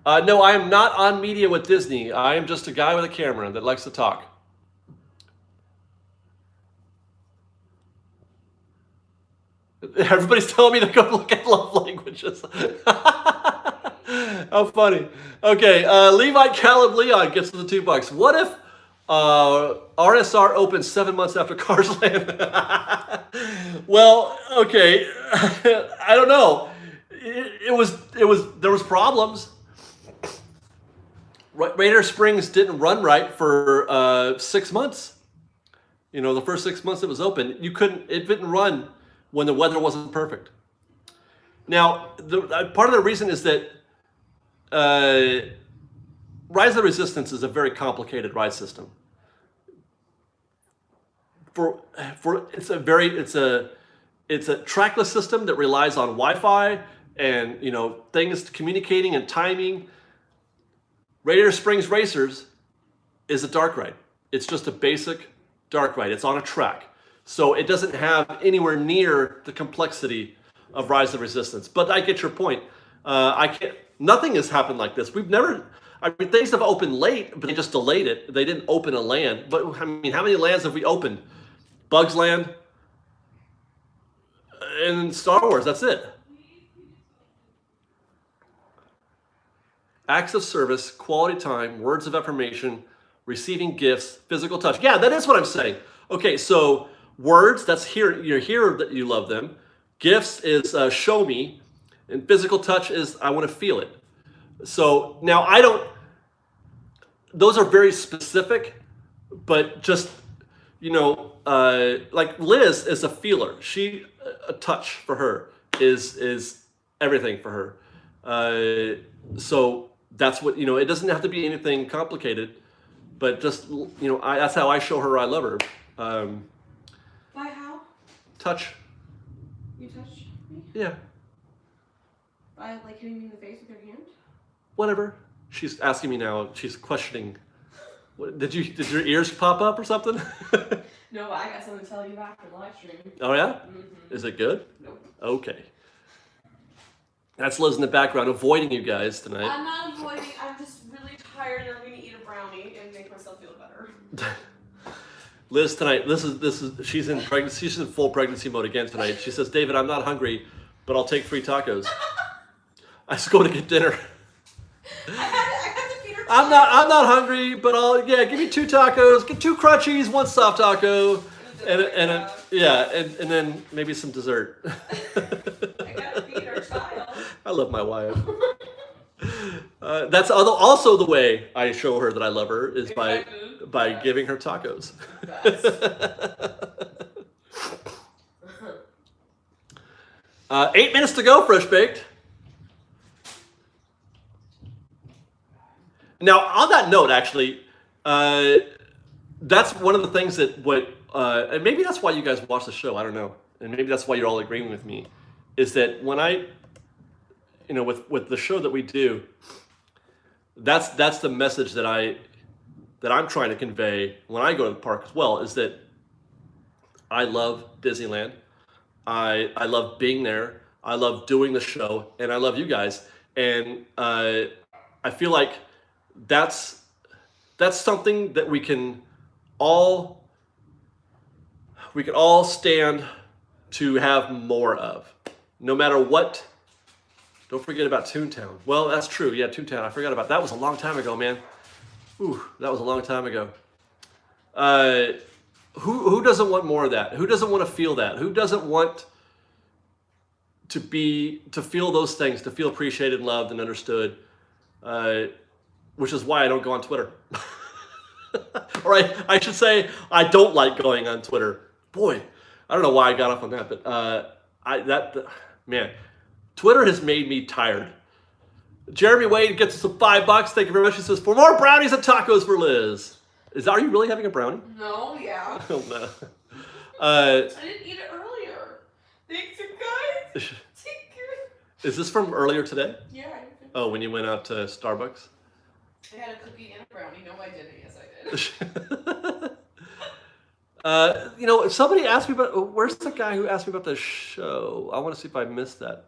No, I am not on media with Disney. I am just a guy with a camera that likes to talk. Everybody's telling me to go look at love languages. How funny. Okay, Levi Caleb Leon gets the $2. What if RSR opens 7 months after Cars Land? Well, okay, I don't know. There was problems. Radiator Springs didn't run right for 6 months. You know, the first 6 months it was open, it didn't run when the weather wasn't perfect. Now, part of the reason is that Rise of the Resistance is a very complicated ride system. It's a trackless system that relies on Wi-Fi and things communicating and timing. Radiator Springs Racers is a dark ride. It's just a basic dark ride. It's on a track, so it doesn't have anywhere near the complexity of Rise of the Resistance. But I get your point. Nothing has happened like this. Things have opened late, but they just delayed it. They didn't open a land. But I mean, how many lands have we opened? Bugs Land and Star Wars. That's it. Acts of service, quality time, words of affirmation, receiving gifts, physical touch. Yeah, that is what I'm saying. Okay, so words, that's here. You're here that you love them. Gifts is show me, and physical touch is I want to feel it. So now those are very specific, but just, like Liz is a feeler. A touch for her is everything for her. So that's what, it doesn't have to be anything complicated, but just, that's how I show her I love her. By how? Touch. You touch me? Yeah. By like hitting me in the face with your hand? Whatever. She's asking me now. She's questioning. Did your ears pop up or something? No, I got something to tell you after the live stream. Oh yeah? Mm-hmm. Is it good? Nope. Okay. That's Liz in the background avoiding you guys tonight. I'm not avoiding. I'm just really tired and I'm going to eat a brownie and make myself feel better. Liz tonight. She's in pregnancy. She's in full pregnancy mode again tonight. She says, "David, I'm not hungry, but I'll take 3 tacos. I just go to get dinner. I had to feed her. I'm not hungry, but give me 2 tacos, get 2 crunchies, 1 soft taco, and then maybe some dessert." I gotta feed our child. I love my wife. That's also the way I show her that I love her is by giving her tacos. 8 minutes to go, Fresh Baked. Now, on that note, actually, that's one of the things that and maybe that's why you guys watch the show. I don't know, and maybe that's why you're all agreeing with me, is that when I, with the show that we do, that's the message that I'm trying to convey when I go to the park as well, is that I love Disneyland. I love being there. I love doing the show, and I love you guys. And I feel like that's something that we can all stand to have more of, no matter what. Don't forget about Toontown. Well, that's true. Yeah, Toontown. I forgot about that. That was a long time ago, man. Ooh, that was a long time ago. Who doesn't want more of that? Who doesn't want to feel that? Who doesn't want to feel those things, to feel appreciated, loved, and understood? Which is why I don't go on Twitter. Or I should say I don't like going on Twitter. Boy, I don't know why I got off on that, but man, Twitter has made me tired. Jeremy Wade gets us some $5. Thank you very much. He says, "For more brownies and tacos for Liz." Are you really having a brownie? No, yeah. Oh no. I didn't eat it earlier. Thanks, you guys. Thank you. Is this from earlier today? Yeah. Oh, when you went out to Starbucks? I had a cookie and a brownie. No, I didn't. Yes, I did. If somebody asked me about, where's the guy who asked me about the show? I want to see if I missed that.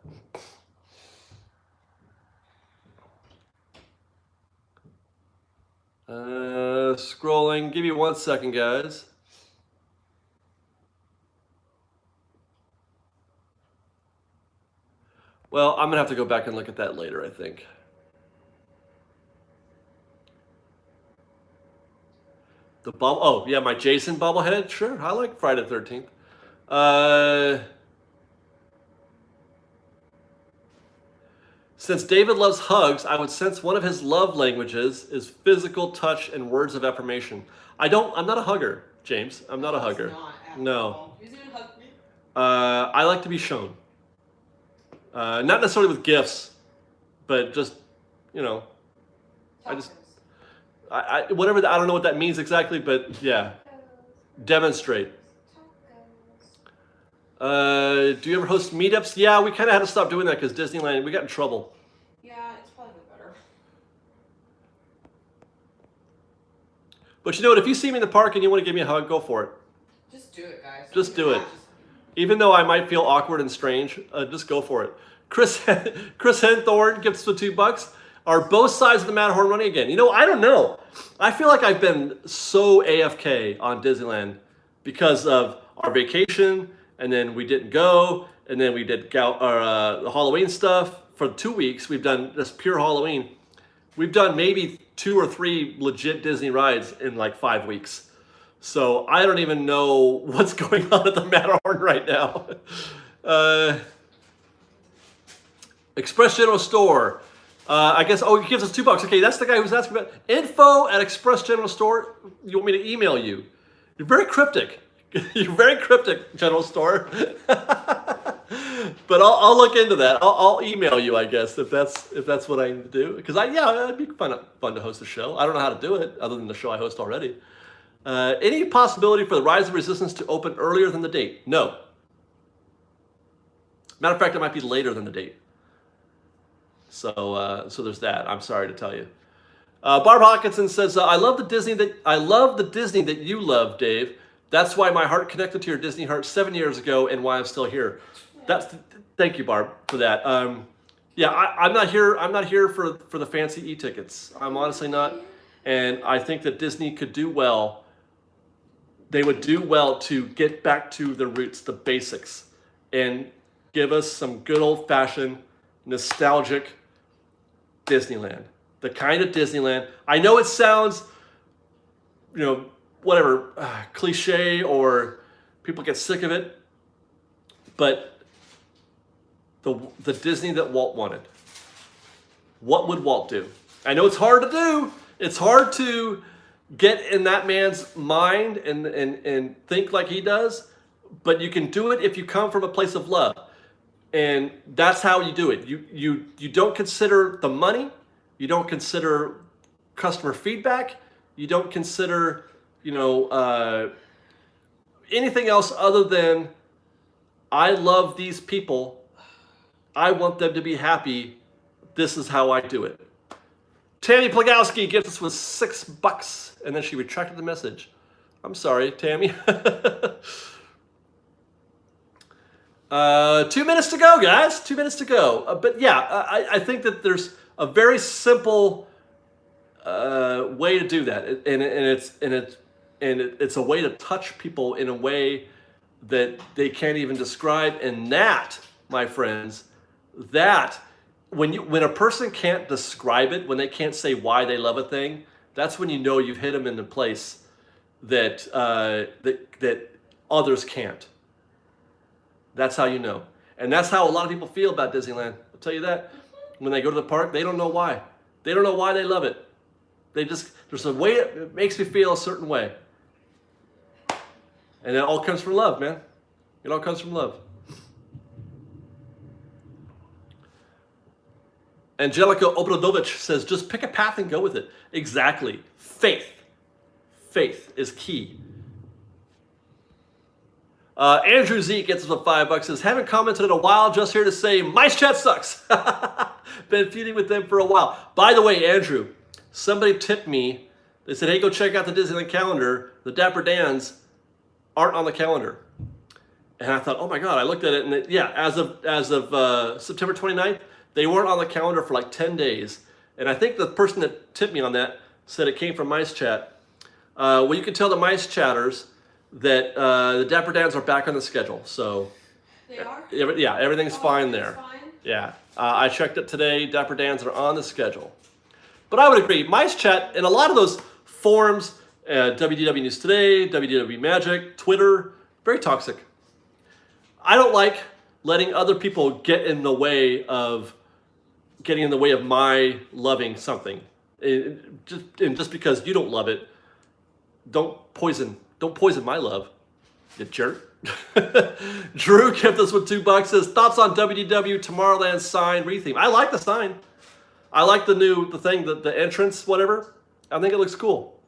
Scrolling. Give me 1 second, guys. Well, I'm gonna have to go back and look at that later, I think. The bubble. Oh, yeah, my Jason bobblehead. Sure, I like Friday the 13th. Since David loves hugs, I would sense one of his love languages is physical touch and words of affirmation. I'm not a hugger, James. I'm not a hugger. No. He's gonna hug me. I like to be shown. Not necessarily with gifts, but just, whatever, I don't know what that means exactly, but yeah. Demonstrate. Do you ever host meetups? Yeah, we kind of had to stop doing that because Disneyland, we got in trouble. Yeah, it's probably better. But you know what? If you see me in the park and you want to give me a hug, go for it. Just do it, guys. Just do it. Even though I might feel awkward and strange, just go for it. Chris Henthorn gives us $2. Are both sides of the Matterhorn running again? I don't know. I feel like I've been so AFK on Disneyland because of our vacation, and then we didn't go, and then we did the Halloween stuff for 2 weeks. We've done just pure Halloween. We've done maybe 2 or 3 legit Disney rides in like 5 weeks. So I don't even know what's going on at the Matterhorn right now. Express General Store. I guess, he gives us $2. Okay, that's the guy who's asking about info at Express General Store. You want me to email you? You're very cryptic. You're very cryptic, General Store. But I'll look into that. I'll email you, I guess, if that's what I need to do. Because it'd be fun to host a show. I don't know how to do it other than the show I host already. Any possibility for the Rise of Resistance to open earlier than the date? No. Matter of fact, it might be later than the date. So there's that. I'm sorry to tell you. Barb Hawkinson says, I love the Disney that you love, Dave. That's why my heart connected to your Disney heart 7 years ago, and why I'm still here. Thank you, Barb, for that. I'm not here. I'm not here for the fancy e-tickets. I'm honestly not. And I think that Disney could do well. They would do well to get back to the roots, the basics, and give us some good old-fashioned, nostalgic Disneyland. The kind of Disneyland. I know it sounds, whatever, cliche, or people get sick of it, but the Disney that Walt wanted. What would Walt do? I know it's hard to do. It's hard to get in that man's mind and think like he does, but you can do it if you come from a place of love. And that's how you do it. You don't consider the money. You don't consider customer feedback. You don't consider, anything else other than, I love these people. I want them to be happy. This is how I do it. Tammy Plagowski gives us with $6, and then she retracted the message. I'm sorry, Tammy. 2 minutes to go, guys. 2 minutes to go. But yeah, I think that there's a very simple way to do that, and it's a way to touch people in a way that they can't even describe. And that, my friends, when a person can't describe it, when they can't say why they love a thing, that's when you know you've hit them in the place that others can't. That's how you know. And that's how a lot of people feel about Disneyland. I'll tell you that. When they go to the park, they don't know why. They don't know why they love it. There's a way, it makes me feel a certain way. And it all comes from love, man. It all comes from love. Angelica Obradovich says, just pick a path and go with it. Exactly. Faith. Faith is key. Andrew Z gets us with $5. Says, haven't commented in a while, just here to say, Mice Chat sucks. Been feuding with them for a while. By the way, Andrew, somebody tipped me. They said, hey, go check out the Disneyland calendar. The Dapper Dans aren't on the calendar. And I thought, oh my God, I looked at it, and as of September 29th, they weren't on the calendar for like 10 days. And I think the person that tipped me on that said it came from Mice Chat. Well, you can tell the Mice Chatters that the Dapper Dans are back on the schedule. So they are? Yeah, everything's fine there. Fine? Yeah, I checked it today. Dapper Dans are on the schedule. But I would agree, Mice Chat and a lot of those forums, WDW News Today, WDW Magic, Twitter, very toxic. I don't like letting other people get in the way of getting in the way of my loving something. Just because you don't love it, don't poison my love, you jerk. Drew kept us with $2. Says thoughts on WDW Tomorrowland sign retheme. I like the sign. I like the thing, the entrance, whatever. I think it looks cool.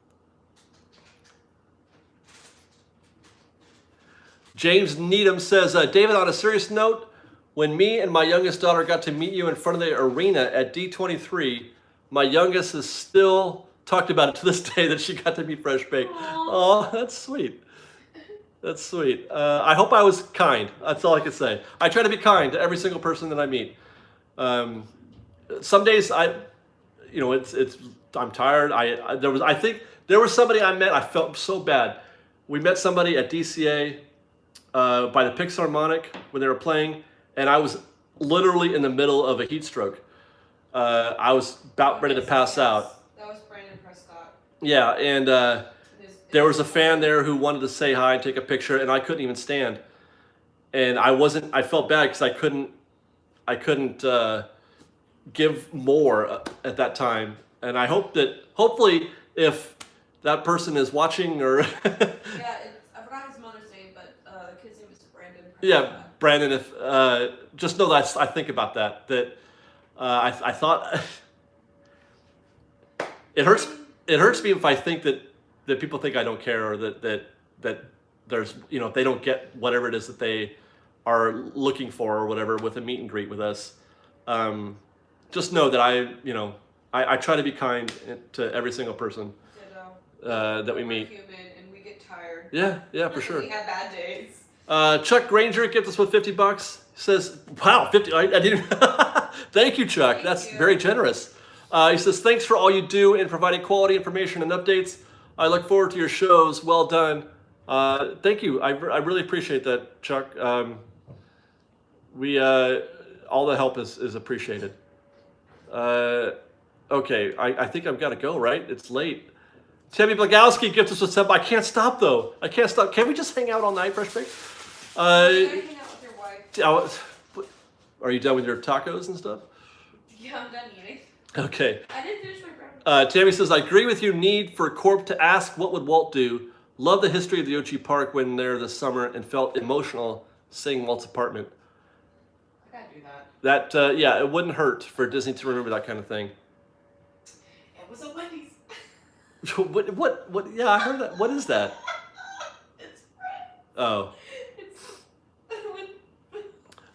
James Needham says, David, on a serious note, when me and my youngest daughter got to meet you in front of the arena at D23, my youngest has still talked about it to this day that she got to meet Fresh Baked. Oh, that's sweet. That's sweet. I hope I was kind. That's all I can say. I try to be kind to every single person that I meet. Some days I'm tired. I think there was somebody I met. I felt so bad. We met somebody at DCA by the Pixarmonic when they were playing, and I was literally in the middle of a heat stroke. I was about ready to pass out. That was Brandon Prescott. Yeah, and there was a fan there who wanted to say hi and take a picture, and I couldn't even stand. And I felt bad because I couldn't give more at that time. And I hope that, hopefully, if that person is watching or... Yeah, I forgot his mother's name, but the kid's name is Brandon Prescott. Yeah, Brandon, if just know that I think about that. That I thought... It hurts me if I think that people think I don't care, or that there's, if they don't get whatever it is that they are looking for or whatever with a meet and greet with us. Just know that I try to be kind to every single person that we meet. We're human and we get tired. Yeah, for sure. We have bad days. Chuck Granger gets us with $50. He says, "Wow, 50! I didn't." Thank you, Chuck. That's very generous. He says, "Thanks for all you do in providing quality information and updates. I look forward to your shows. Well done." Thank you. I really appreciate that, Chuck. All the help is appreciated. Okay, I think I've got to go, right? It's late. Tammy Blagowski gives us a sub. I can't stop, though. I can't stop. Can we just hang out all night, Fresh Baked? Hang out with your wife. Are you done with your tacos and stuff? Yeah, I'm done eating. Okay. I didn't finish my breakfast. Tammy says, I agree with you. Need for Corp to ask, what would Walt do? Love the history of the Ochi Park when there this summer and felt emotional seeing Walt's apartment. I gotta do that. That, yeah, it wouldn't hurt for Disney to remember that kind of thing. It was a Wendy's. What? Yeah, I heard that. What is that? It's bread. Oh.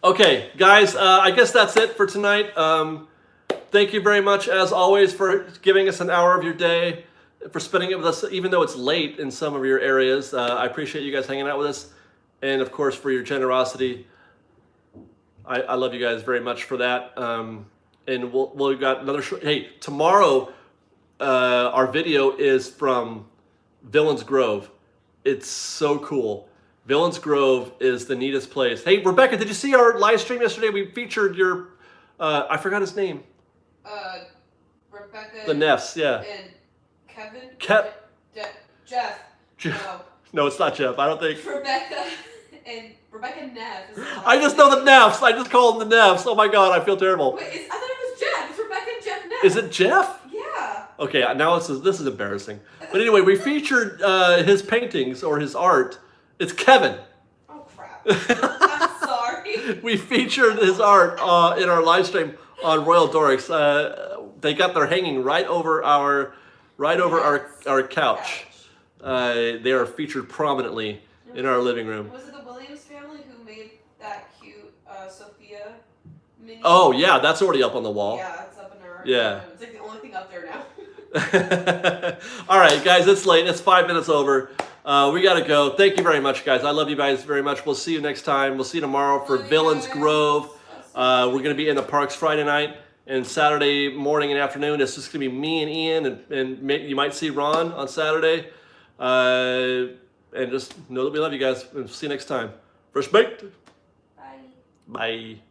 Okay, guys, I guess that's it for tonight. Thank you very much, as always, for giving us an hour of your day, for spending it with us, even though it's late in some of your areas. I appreciate you guys hanging out with us, and of course, for your generosity. I love you guys very much for that. And we've got another show. Hey, tomorrow, our video is from Villains Grove. It's so cool. Villains Grove is the neatest place. Hey, Rebecca, did you see our live stream yesterday? We featured your, I forgot his name. Rebecca. The Neffs, yeah. And Kevin. Jeff. No. No, it's not Jeff. I don't think. Rebecca Neff. I just know the Neffs. I just call them the Neffs. Oh my God, I feel terrible. Wait, I thought it was Jeff. It's Rebecca and Jeff Neff. Is it Jeff? Yeah. Okay, now this is embarrassing. But anyway, we featured his paintings or his art. It's Kevin. Oh crap. I'm sorry. We featured his art in our live stream on Royal Dorks. They got their hanging right over our couch. They are featured prominently in our living room. Was it the Williams family who made that cute Sophia mini? Oh yeah, that's already up on the wall. Yeah, it's up in our. Yeah. It's like the only thing up there now. All right, guys, it's late. It's 5 minutes over. We gotta go. Thank you very much, guys. I love you guys very much. We'll see you next time. We'll see you tomorrow for Villains Grove. We're gonna be in the parks Friday night and Saturday morning and afternoon. It's just gonna be me and Ian, and you might see Ron on Saturday. And just know that we love you guys. And see you next time. Fresh Baked. Bye. Bye.